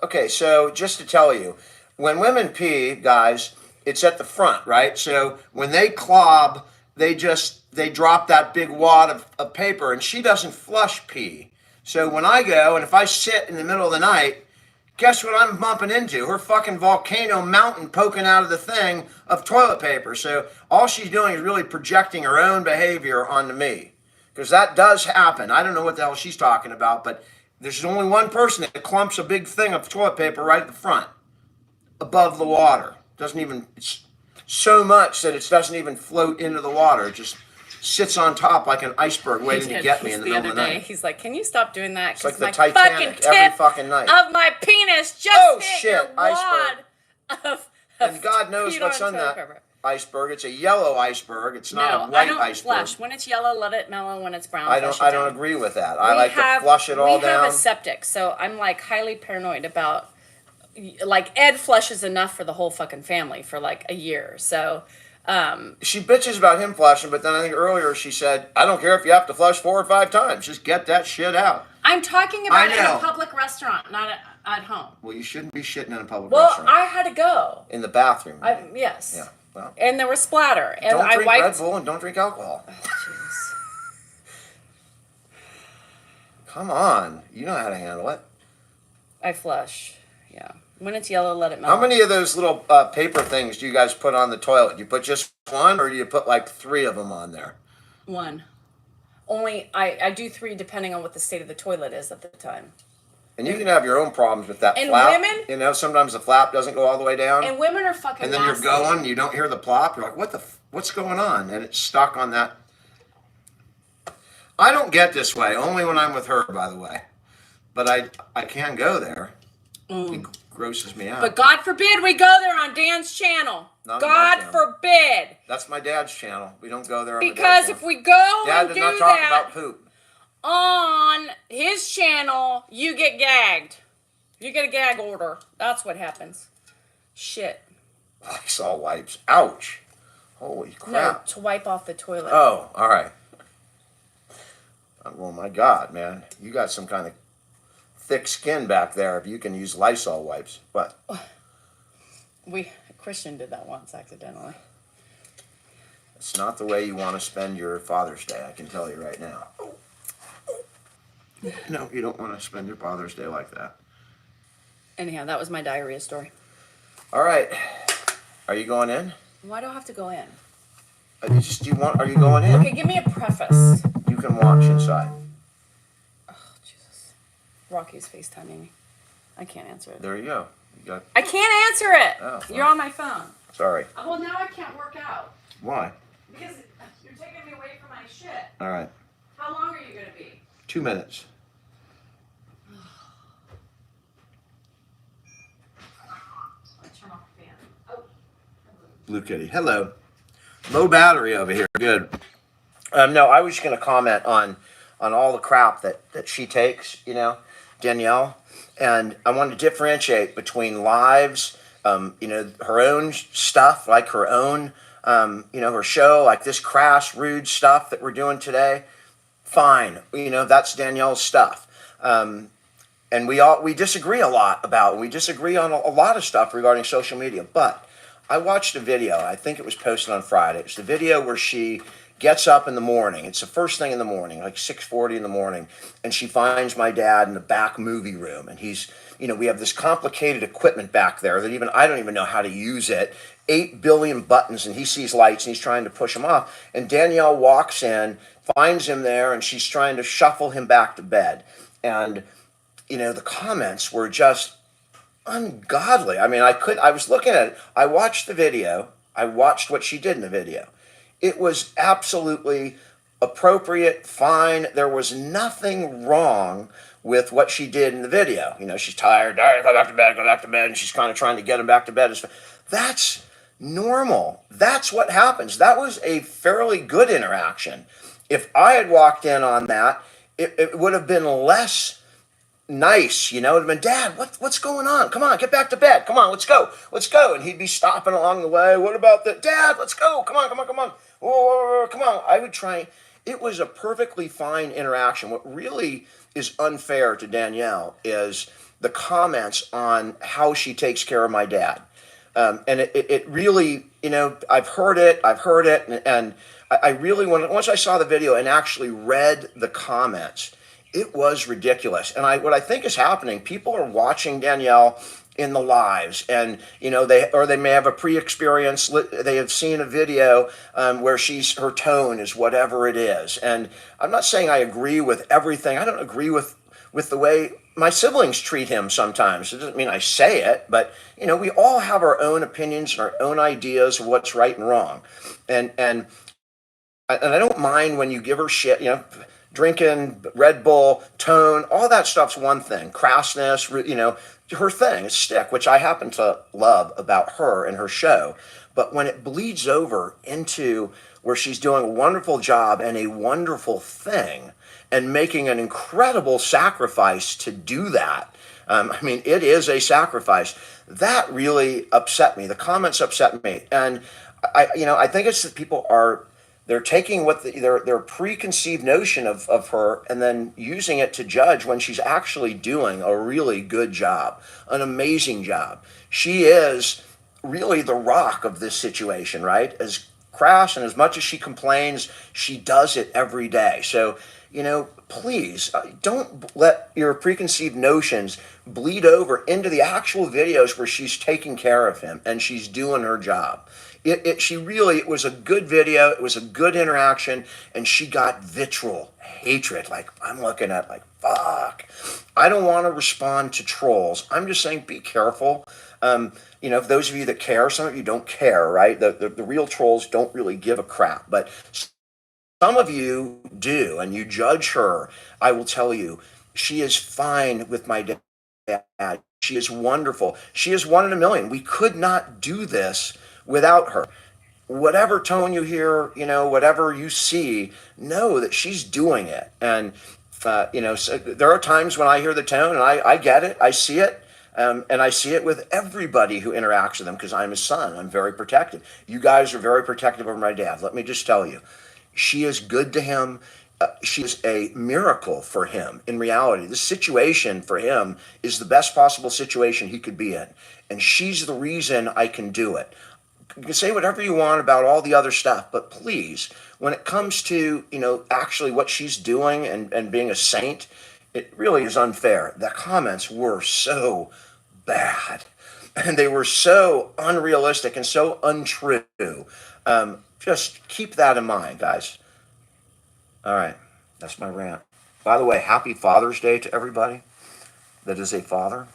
Okay, so just to tell you, when women pee, guys, it's at the front, right? So when they clob, they drop that big wad of paper, and she doesn't flush pee. So when I go, and if I sit in the middle of the night, guess what I'm bumping into? Her fucking volcano mountain poking out of the thing of toilet paper. So all she's doing is really projecting her own behavior onto me. Because that does happen. I don't know what the hell she's talking about, but there's only one person that clumps a big thing of toilet paper right at the front, above the water. It's so much that it doesn't even float into the water. It just sits on top like an iceberg waiting to get me in the middle of the night. He's like, can you stop doing that? It's like the my Titanic fucking every tip fucking night. of my penis just Oh, hit shit, your iceberg. wad of And God knows peed what's on toilet that paper. iceberg. It's a yellow iceberg. It's not a No, white I don't iceberg. flush. When it's yellow, let it mellow. When it's brown, I flush don't it down. agree with that. I like to flush it all We have down. a septic, so I'm like highly paranoid about. Like Ed flushes enough for the whole fucking family for like a year. So She bitches about him flushing, but then I think earlier she said, I don't care if you have to flush 4 or 5 times. Just get that shit out. I'm talking about I in know. a public restaurant, not at home. Well, you shouldn't be shitting in a public Well, restaurant. I had to go. In the bathroom. Yes. Yeah. Well, And there was splatter, and don't I drink wiped. Red Bull and don't drink alcohol. Jeez. Come on. You know how to handle it. I flush. Yeah. When it's yellow, let it melt. How many of those little paper things do you guys put on the toilet? Do you put just one, or do you put like 3 of them on there? One. Only I do 3 depending on what the state of the toilet is at the time. And you can have your own problems with that And flap. women- Sometimes the flap doesn't go all the way down. And women are fucking And then nasty. you're going, you don't hear the plop. You're like, what's going on? And it's stuck on that. I don't get this way, only when I'm with her, by the way. But I can go there. grosses me out. But God forbid we go there on Dan's channel. Not on my God channel. forbid. That's my dad's channel. We don't go there on Because the if we go Dad and does not do talk that about poop. on his channel, you get gagged. You get a gag order. That's what happens. Shit. Lysol wipes. Ouch. Holy No, crap. to wipe off the toilet. Oh, all right. Oh my God, man. You got some kind of thick skin back there if you can use Lysol wipes. What? Christian did that once accidentally. It's not the way you want to spend your Father's Day, I can tell you right now. No, you don't want to spend your Father's Day like that. Anyhow, that was my diarrhea story. All right. Are you going in? Why do I have to go in? Are you going in? Okay, give me a preface. You can watch inside. Oh, Jesus. Rocky's FaceTiming me. I can't answer it. There you go. You got. I can't answer it. Oh, You're on my phone. Sorry. Well, now I can't work out Why? because you're taking me away from my shit. All right. How long are you going to be? 2 minutes. I'll turn off the fan. Oh. Blue Kitty. Hello. Low battery over here. Good. No, I was just going to comment on all the crap that she takes, Danielle. And I wanted to differentiate between lives, her own stuff, like her own, her show, like this crass, rude stuff that we're doing today. Fine. That's Danielle's stuff. And we disagree a lot about, we disagree on a lot of stuff regarding social media. But I watched a video, I think it was posted on Friday. It's the video where she gets up in the morning. It's the first thing in the morning, like 6:40 in the morning. And she finds my dad in the back movie room. And he's, we have this complicated equipment back there that I don't even know how to use it. 8 billion buttons, and he sees lights and he's trying to push them off. And Danielle walks in, finds him there, and she's trying to shuffle him back to bed. And, the comments were just ungodly. I mean, I was looking at it. I watched the video. I watched what she did in the video. It was absolutely appropriate, fine. There was nothing wrong with what she did in the video. She's tired, all right, go back to bed, and she's kind of trying to get him back to bed. That's normal. That's what happens. That was a fairly good interaction. If I had walked in on that, it would have been less nice, it would have been, Dad, what's going on? Come on, get back to bed. Come on, let's go. And he'd be stopping along the way. What about that? Dad, let's go. Come on. Oh, come on. I would try. It was a perfectly fine interaction. What really is unfair to Danielle is the comments on how she takes care of my dad. And it really, I've heard it, and I really, once I saw the video and actually read the comments, it was ridiculous. And what I think is happening, people are watching Danielle in the lives, and they may have a pre-experience. They have seen a video where her tone is whatever it is. And I'm not saying I agree with everything. I don't agree with the way my siblings treat him sometimes. It doesn't mean I say it, but we all have our own opinions and our own ideas of what's right and wrong. And I don't mind when you give her shit, drinking Red Bull, tone, all that stuff's one thing. Crassness, her thing is stick, which I happen to love about her and her show. But when it bleeds over into where she's doing a wonderful job and a wonderful thing and making an incredible sacrifice to do that, it is a sacrifice. That really upset me. The comments upset me. And I think it's that people they're taking their preconceived notion of her and then using it to judge when she's actually doing a really good job, an amazing job. She is really the rock of this situation, right? As crass and as much as she complains, she does it every day. So, please don't let your preconceived notions bleed over into the actual videos where she's taking care of him and she's doing her job. It was a good video. It was a good interaction, and she got vitriol, hatred. Like, I'm looking at fuck. I don't want to respond to trolls. I'm just saying, be careful. For those of you that care, some of you don't care, right? The real trolls don't really give a crap, but some of you do, and you judge her. I will tell you, she is fine with my dad. She is wonderful. She is one in a million. We could not do this without her. Whatever tone you hear, whatever you see, know that she's doing it. And, so there are times when I hear the tone and I get it, I see it. And I see it with everybody who interacts with him because I'm his son. I'm very protective. You guys are very protective of my dad. Let me just tell you, she is good to him. She is a miracle for him. In reality, this situation for him is the best possible situation he could be in. And she's the reason I can do it. You can say whatever you want about all the other stuff, but please, when it comes to, actually what she's doing and being a saint, it really is unfair. The comments were so bad and they were so unrealistic and so untrue. Just keep that in mind, guys. All right, that's my rant. By the way, happy Father's Day to everybody that is a father.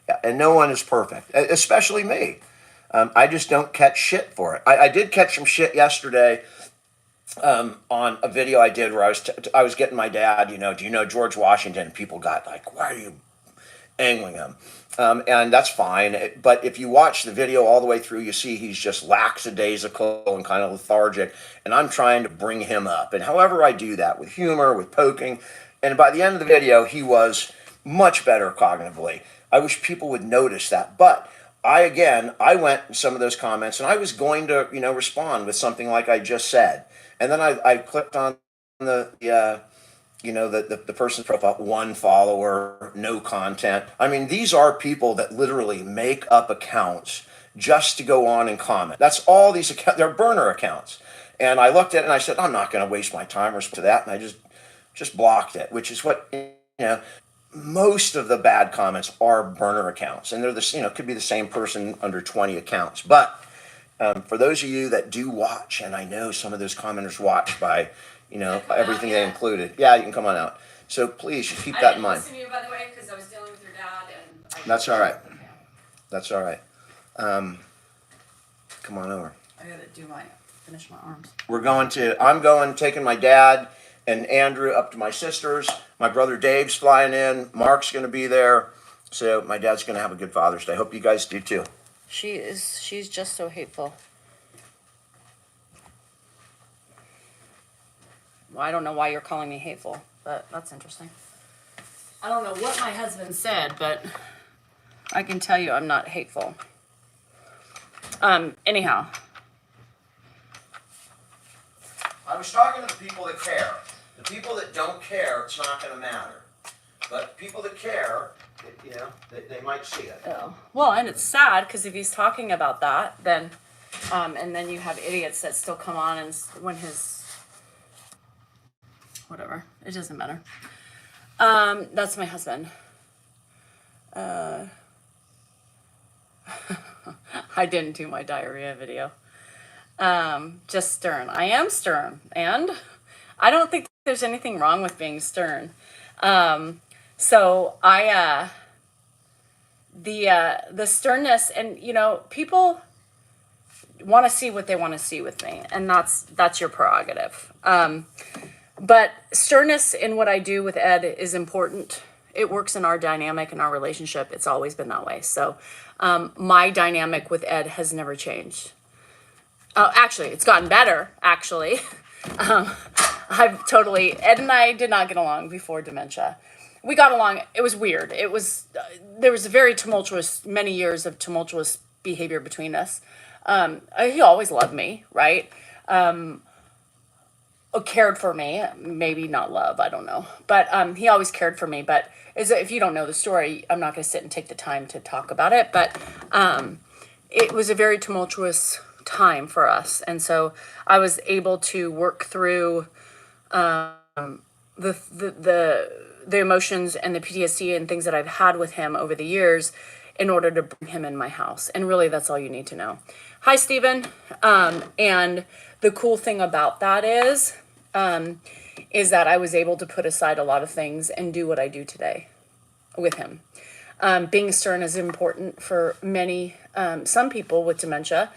Yeah, and no one is perfect, especially me. I just don't catch shit for it. I did catch some shit yesterday on a video I did where I was getting my dad, do you know George Washington? People got like, why are you angling him? And that's fine. But if you watch the video all the way through, you see he's just lackadaisical and kind of lethargic. And I'm trying to bring him up. And however I do that, with humor, with poking. And by the end of the video, he was much better cognitively. I wish people would notice that. But I went in some of those comments and I was going to, respond with something like I just said. And then I clicked on the person's profile, 1 follower, no content. I mean, these are people that literally make up accounts just to go on and comment. That's all these accounts, they're burner accounts. And I looked at it and I said, I'm not going to waste my time to that. And I just blocked it, which is what, most of the bad comments are burner accounts. And they're could be the same person under 20 accounts. But for those of you that do watch, and I know some of those commenters watch by, everything they included. Yeah, you can come on out. So please, just keep that in mind. I didn't listen to you, by the way, because I was dealing with your dad. That's all right. That's all right. Come on over. I gotta finish my arms. I'm taking my dad and Andrew up to my sister's. My brother Dave's flying in. Mark's going to be there. So my dad's going to have a good Father's Day. Hope you guys do too. She's just so hateful. Well, I don't know why you're calling me hateful, but that's interesting. I don't know what my husband said, but I can tell you I'm not hateful. Anyhow. I was talking to the people that care. The people that don't care, it's not going to matter. But people that care, they might see it. Oh. Well, and it's sad because if he's talking about that, then, and then you have idiots that still come on and when whatever, it doesn't matter. That's my husband. I didn't do my diarrhea video. Just stern. I am stern, and I don't think there's anything wrong with being stern. So the sternness, and people want to see what they want to see with me, and that's your prerogative. But sternness in what I do with Ed is important. It works in our dynamic and our relationship. It's always been that way. So my dynamic with Ed has never changed. Actually, it's gotten better, actually. Ed and I did not get along before dementia. We got along, it was weird. There was a very many years of tumultuous behavior between us. He always loved me, right? Cared for me, maybe not love, I don't know. But he always cared for me. But if you don't know the story, I'm not going to sit and take the time to talk about it. But it was a very tumultuous time for us. And so I was able to work through the emotions and the PTSD and things that I've had with him over the years in order to bring him in my house. And really, that's all you need to know. Hi, Stephen. And the cool thing about that is that I was able to put aside a lot of things and do what I do today with him. Being stern is important for some people with dementia.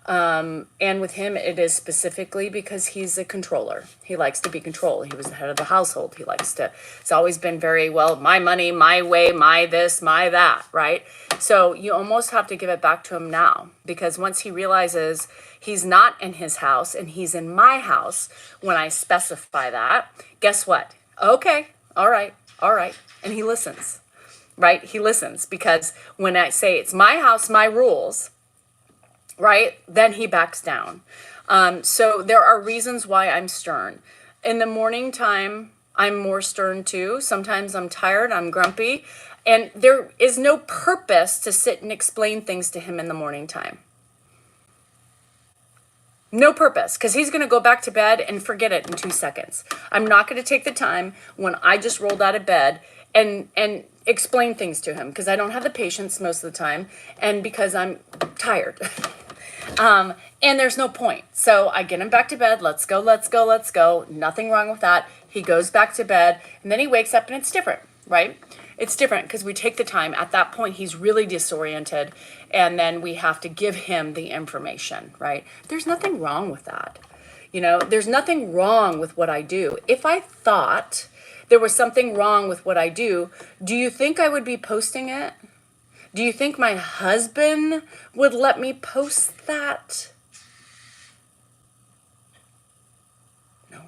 And with him, it is specifically because he's a controller. He likes to be controlled. He was the head of the household. It's always been very, well, my money, my way, my this, my that, right? So you almost have to give it back to him now, because once he realizes he's not in his house and he's in my house, when I specify that, guess what? Okay, all right, all right. And he listens, right? He listens, because when I say it's my house, my rules, right, then he backs down. So there are reasons why I'm stern. In the morning time, I'm more stern too. Sometimes I'm tired, I'm grumpy, and there is no purpose to sit and explain things to him in the morning time. No purpose, because he's going to go back to bed and forget it in 2 seconds. I'm not going to take the time when I just rolled out of bed and explain things to him, because I don't have the patience most of the time, and because I'm tired. And there's no point. So I get him back to bed. Let's go, let's go, let's go. Nothing wrong with that. He goes back to bed, and then he wakes up, and it's different, right? It's different because we take the time. At that point, he's really disoriented, and then we have to give him the information, right? There's nothing wrong with that. There's nothing wrong with what I do. If I thought there was something wrong with what I do you think I would be posting it? Do you think my husband would let me post that? No.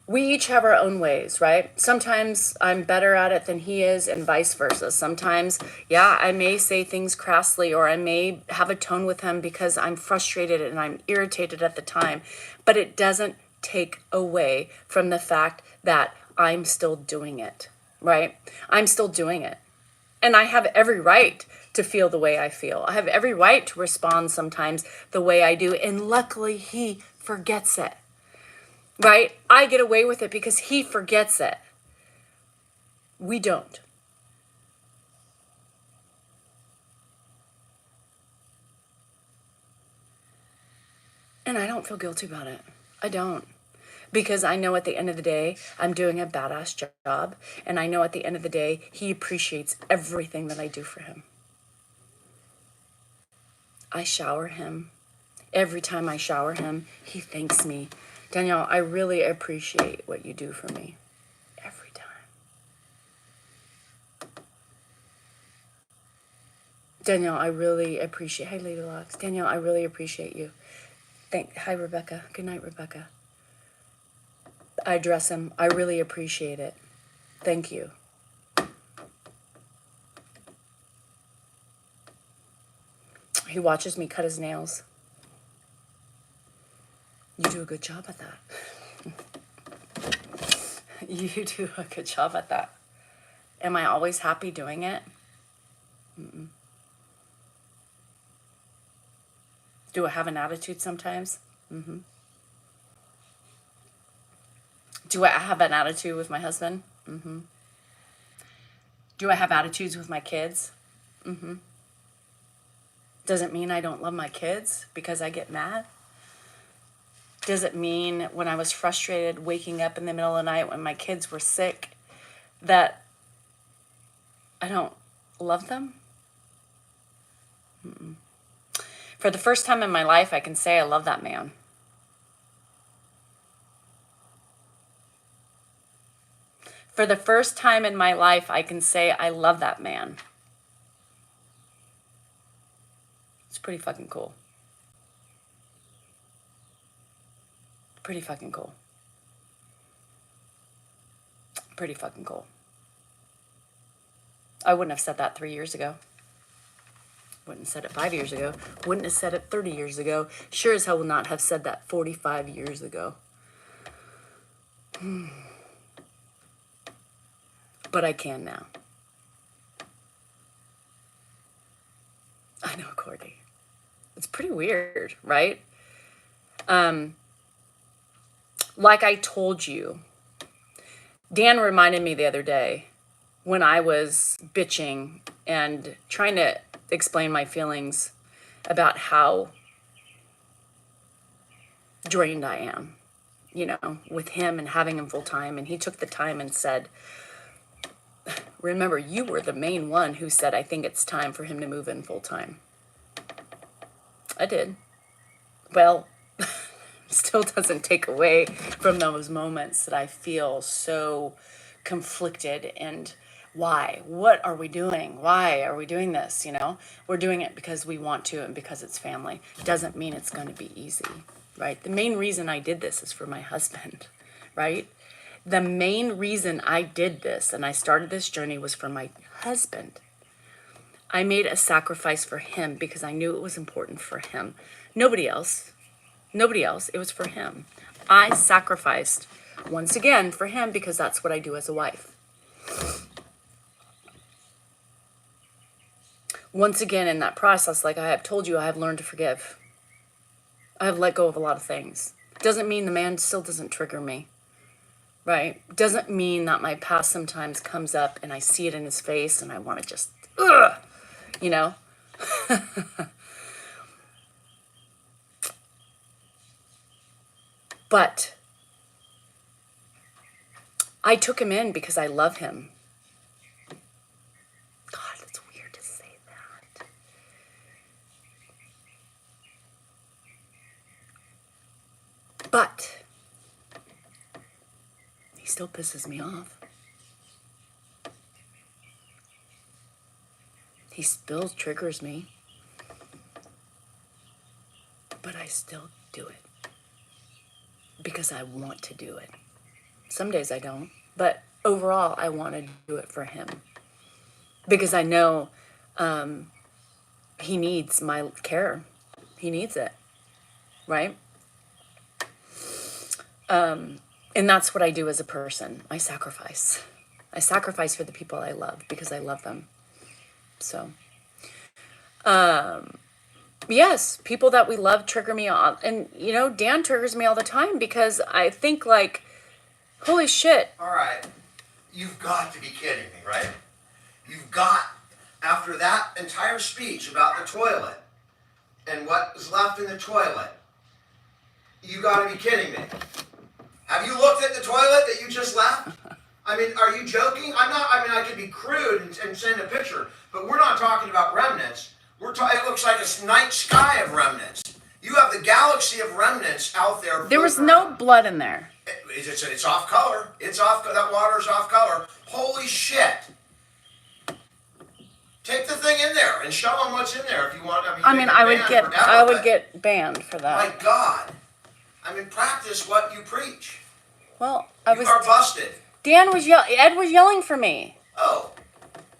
We each have our own ways, right? Sometimes I'm better at it than he is, and vice versa. Sometimes, yeah, I may say things crassly, or I may have a tone with him because I'm frustrated and I'm irritated at the time, but it doesn't take away from the fact that I'm still doing it, right? I'm still doing it. And I have every right to feel the way I feel. I have every right to respond sometimes the way I do. And luckily, he forgets it, right? I get away with it because he forgets it. We don't. And I don't feel guilty about it. I don't. Because I know at the end of the day, I'm doing a badass job. And I know at the end of the day, he appreciates everything that I do for him. I shower him. Every time I shower him, he thanks me. Danielle, I really appreciate what you do for me. Every time. Danielle, I really appreciate. Hi, Lady Locks. Danielle, I really appreciate you. Hi, Rebecca. Good night, Rebecca. I address him. I really appreciate it. Thank you. He watches me cut his nails. You do a good job at that. You do a good job at that. Am I always happy doing it? Mm-mm. Do I have an attitude sometimes? Mm-hmm. Do I have an attitude with my husband? Mm-hmm. Do I have attitudes with my kids? Mm-hmm. Does it mean I don't love my kids because I get mad? Does it mean when I was frustrated waking up in the middle of the night when my kids were sick that I don't love them? Mm-mm. For the first time in my life, I can say I love that man. For the first time in my life, I can say I love that man. It's pretty fucking cool. Pretty fucking cool. Pretty fucking cool. I wouldn't have said that 3 years ago. Wouldn't have said it 5 years ago. Wouldn't have said it 30 years ago. Sure as hell will not have said that 45 years ago. But I can now. I know, Courtney. It's pretty weird, right? Like I told you, Dan reminded me the other day when I was bitching and trying to explain my feelings about how drained I am, with him and having him full time. And he took the time and said, Remember, you were the main one who said, I think it's time for him to move in full time. I did. Well, still doesn't take away from those moments that I feel so conflicted and why? What are we doing? Why are we doing this? You know, we're doing it because we want to and because it's family. Doesn't mean it's going to be easy, right? The main reason I did this is for my husband, right? The main reason I did this and I started this journey was for my husband. I made a sacrifice for him because I knew it was important for him. Nobody else. It was for him. I sacrificed once again for him because that's what I do as a wife. Once again, in that process, like I have told you, I have learned to forgive. I have let go of a lot of things. Doesn't mean the man still doesn't trigger me, right? Doesn't mean that my past sometimes comes up and I see it in his face and I want to just, ugh, you know? But I took him in because I love him. God, that's weird to say that. But he still pisses me off. He still triggers me. But I still do it. Because I want to do it. Some days I don't. But overall, I want to do it for him. Because I know he needs my care. He needs it. Right? And that's what I do as a person. I sacrifice. I sacrifice for the people I love because I love them. So, yes, people that we love trigger me on. And, you know, Dan triggers me all the time because I think like, holy shit. All right. You've got to be kidding me, right? You've got, after that entire speech about the toilet and what was left in the toilet, you got to be kidding me. Have you looked at the toilet that you just left? I mean, are you joking? I could be crude and send a picture, but we're not talking about remnants. It looks like a night sky of remnants. You have the galaxy of remnants out there. There was no blood in there. It's off color. That water's off color. Holy shit. Take the thing in there and show them what's in there if you want. I would get banned for that. My God. Practice what you preach. Well, You are busted. Ed was yelling for me. Oh.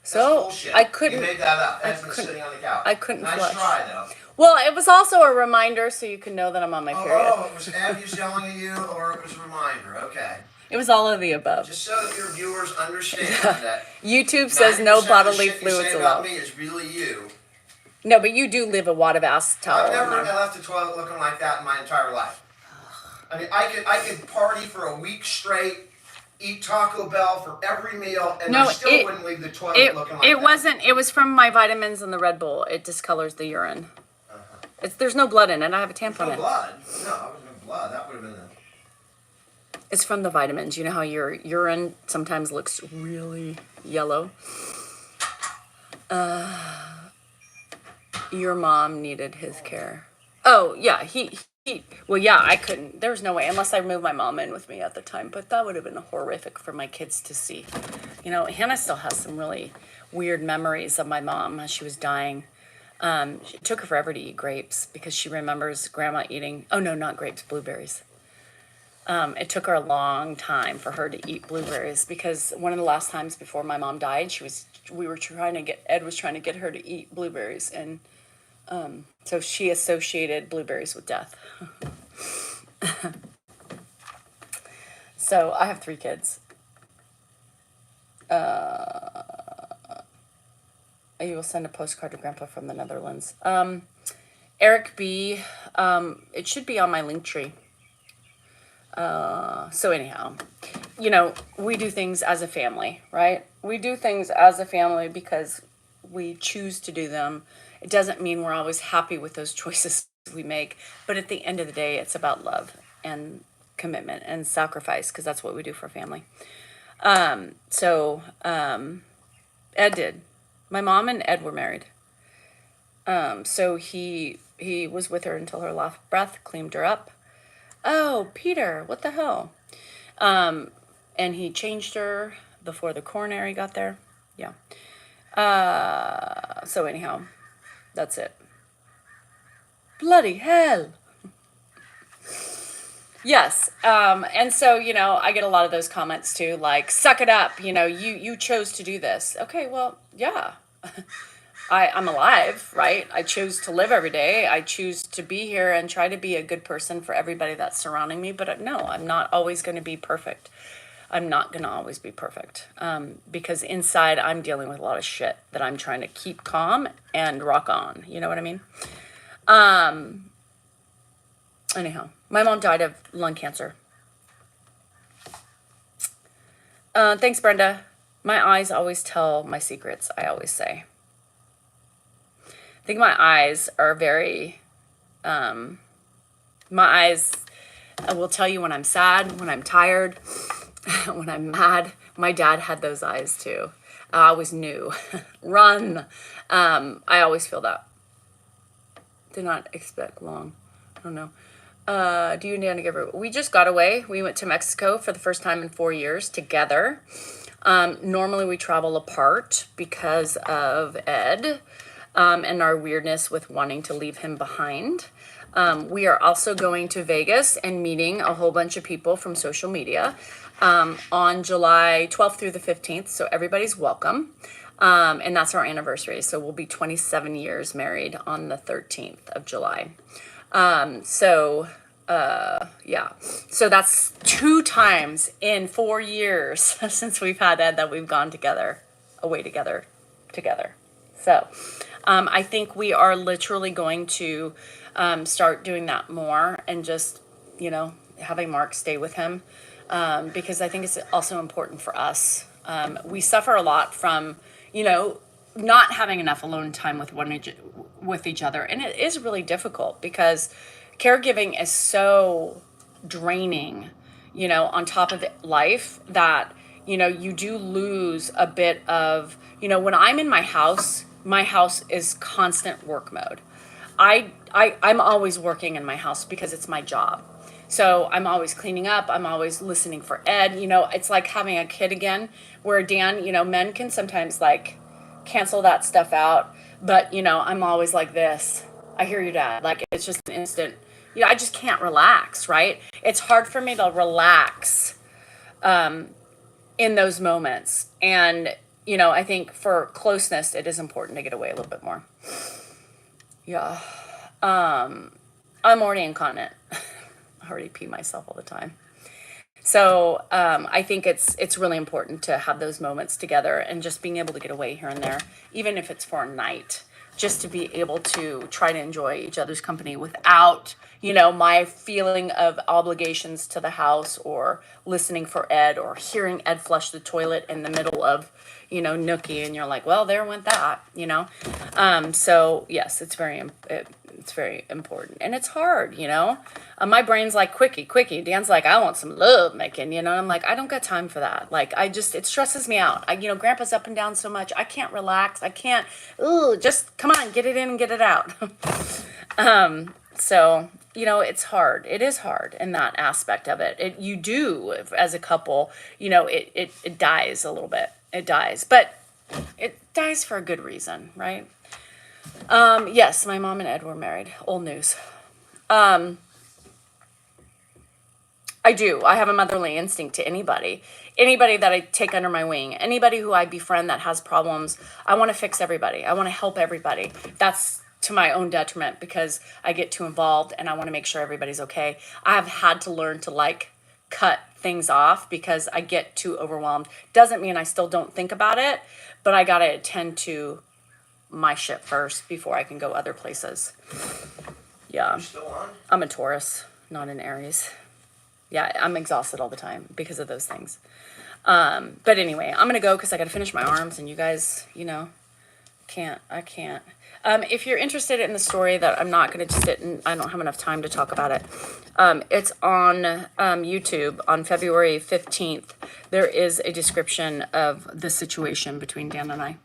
So bullshit. I couldn't. You made that up. Ed's been sitting on the couch. I couldn't Nice flush. try, though. Well, it was also a reminder so you can know that I'm on my period. Oh, it was Ed who's yelling at you, or it was a reminder. Okay. It was all of the above. Just so that your viewers understand that YouTube says no 90% bodily of the shit you fluids say about allowed. me is really you. No, but you do live a wad of ass towel. I've never in there. left the toilet looking like that in my entire life. I could party for a week straight, eat Taco Bell for every meal, and I still wouldn't leave the toilet looking like that. It wasn't. It was from my vitamins and the Red Bull. It discolors the urine. There's no blood in it. I have a tampon No in. blood. No, it was no blood. That would have been It's from the vitamins. You know how your urine sometimes looks really yellow? Your mom needed his care. Oh, yeah. I couldn't. There was no way, unless I moved my mom in with me at the time. But that would have been horrific for my kids to see. You know, Hannah still has some really weird memories of my mom as she was dying. It took her forever to eat grapes because she remembers grandma eating, oh no, not grapes, blueberries. It took her a long time for her to eat blueberries because one of the last times before my mom died, Ed was trying to get her to eat blueberries, and so she associated blueberries with death. So I have 3 kids. You will send a postcard to Grandpa from the Netherlands. Eric B. It should be on my link tree. So anyhow, you know, we do things as a family, right? We do things as a family because we choose to do them. It doesn't mean we're always happy with those choices we make, but at the end of the day, it's about love and commitment and sacrifice because that's what we do for family. Ed did. My mom and Ed were married. So he was with her until her last breath, cleaned her up. Oh, Peter, what the hell? And he changed her before the coronary got there. Yeah. So anyhow, that's it. Bloody hell. Yes. And so, I get a lot of those comments too, like, suck it up, you chose to do this. Okay, well, yeah. I'm alive, right? I choose to live every day. I choose to be here and try to be a good person for everybody that's surrounding me. But no, I'm not always going to be perfect. I'm not going to always be perfect, because inside I'm dealing with a lot of shit that I'm trying to keep calm and rock on. You know what I mean? Anyhow, my mom died of lung cancer. Thanks, Brenda. My eyes always tell my secrets, I always say. I think my eyes are very, my eyes will tell you when I'm sad, when I'm tired, when I'm mad. My dad had those eyes too. I always knew. Run. I always feel that. Did not expect long. I don't know. Do you and Danny ever? We just got away. We went to Mexico for the first time in 4 years together. Normally we travel apart because of Ed, and our weirdness with wanting to leave him behind. We are also going to Vegas and meeting a whole bunch of people from social media on July 12th through the 15th. So everybody's welcome. And that's our anniversary. So we'll be 27 years married on the 13th of July. Yeah. So that's 2 times in 4 years since we've had Ed that we've gone together, away together. So, I think we are literally going to, start doing that more and just, having Mark stay with him. Because I think it's also important for us. We suffer a lot from, not having enough alone time with each other. And it is really difficult because caregiving is so draining, on top of life that, you do lose a bit of, when I'm in my house is constant work mode. I'm always working in my house because it's my job. So I'm always cleaning up. I'm always listening for Ed. It's like having a kid again, where Dan, men can sometimes like cancel that stuff out. But, I'm always like this. I hear you, Dad. Like, it's just an instant, I just can't relax, right? It's hard for me to relax in those moments. And, I think for closeness, it is important to get away a little bit more. Yeah. I'm already incontinent. I already pee myself all the time. So I think it's really important to have those moments together and just being able to get away here and there, even if it's for a night, just to be able to try to enjoy each other's company without, my feeling of obligations to the house or listening for Ed or hearing Ed flush the toilet in the middle of, Nookie, and you're like, well, there went that, So yes, it's very important, and it's hard, my brain's like, quickie. Dan's like, I want some love making, and I'm like, I don't got time for that. Like, it stresses me out. Grandpa's up and down so much. I can't relax. I can't, just come on, get it in and get it out. So, it's hard. It is hard in that aspect of it. You do, as a couple, it dies a little bit. It dies, but it dies for a good reason, right? Yes, my mom and Ed were married. Old news. I do. I have a motherly instinct to anybody that I take under my wing, anybody who I befriend that has problems. I want to fix everybody. I want to help everybody. That's to my own detriment because I get too involved and I want to make sure everybody's okay. I have had to learn to cut things off because I get too overwhelmed. Doesn't mean I still don't think about it, but I got to attend to my shit first before I can go other places. Yeah. You still on? I'm a Taurus, not an Aries. Yeah, I'm exhausted all the time because of those things. But anyway, I'm going to go because I got to finish my arms and you guys, I can't. If you're interested in the story that I'm not going to sit and I don't have enough time to talk about it. It's on YouTube on February 15th. There is a description of the situation between Dan and I.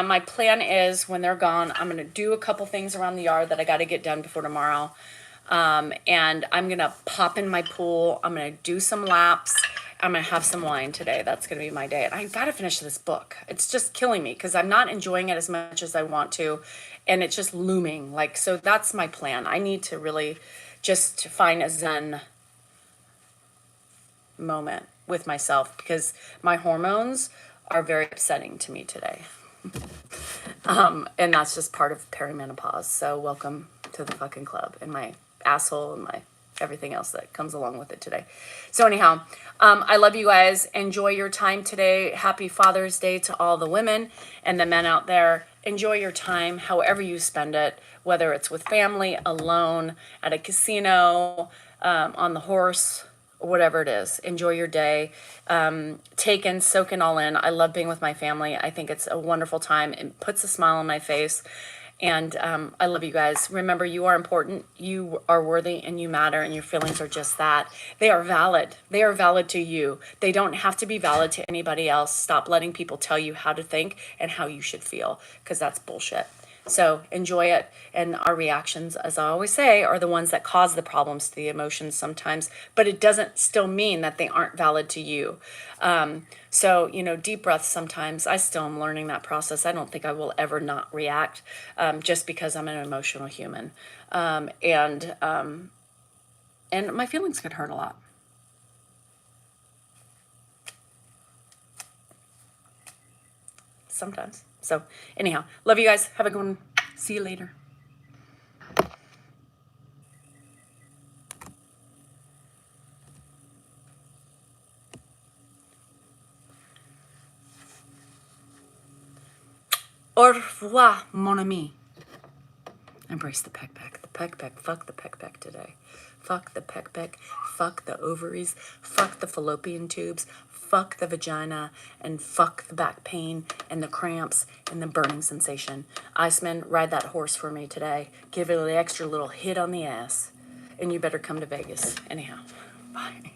My plan is when they're gone, I'm going to do a couple things around the yard that I got to get done before tomorrow. And I'm going to pop in my pool. I'm going to do some laps. I'm going to have some wine today. That's going to be my day. And I've got to finish this book. It's just killing me because I'm not enjoying it as much as I want to. And it's just looming. Like, so that's my plan. I need to really just find a Zen moment with myself because my hormones are very upsetting to me today. And that's just part of perimenopause. So welcome to the fucking club and my asshole and my everything else that comes along with it today. So anyhow, I love you guys. Enjoy your time today. Happy Father's Day to all the women and the men out there. Enjoy your time, however you spend it, whether it's with family, alone, at a casino, on the horse, or whatever it is. Enjoy your day. Take in, soak it all in. I love being with my family. I think it's a wonderful time. It puts a smile on my face. And I love you guys. Remember, you are important, you are worthy, and you matter, and your feelings are just that. They are valid. They are valid to you. They don't have to be valid to anybody else. Stop letting people tell you how to think and how you should feel, because that's bullshit. So enjoy it. And our reactions, as I always say, are the ones that cause the problems to the emotions sometimes, but it doesn't still mean that they aren't valid to you. So, deep breaths sometimes. I still am learning that process. I don't think I will ever not react just because I'm an emotional human. And my feelings could hurt a lot. Sometimes. So anyhow, love you guys. Have a good one. See you later. Au revoir, mon ami. Embrace the peck peck. The peck peck. Fuck the peck peck today. Fuck the peck peck. Fuck the ovaries. Fuck the fallopian tubes. Fuck the vagina. And fuck the back pain and the cramps and the burning sensation. Iceman, ride that horse for me today. Give it an extra little hit on the ass. And you better come to Vegas. Anyhow, bye.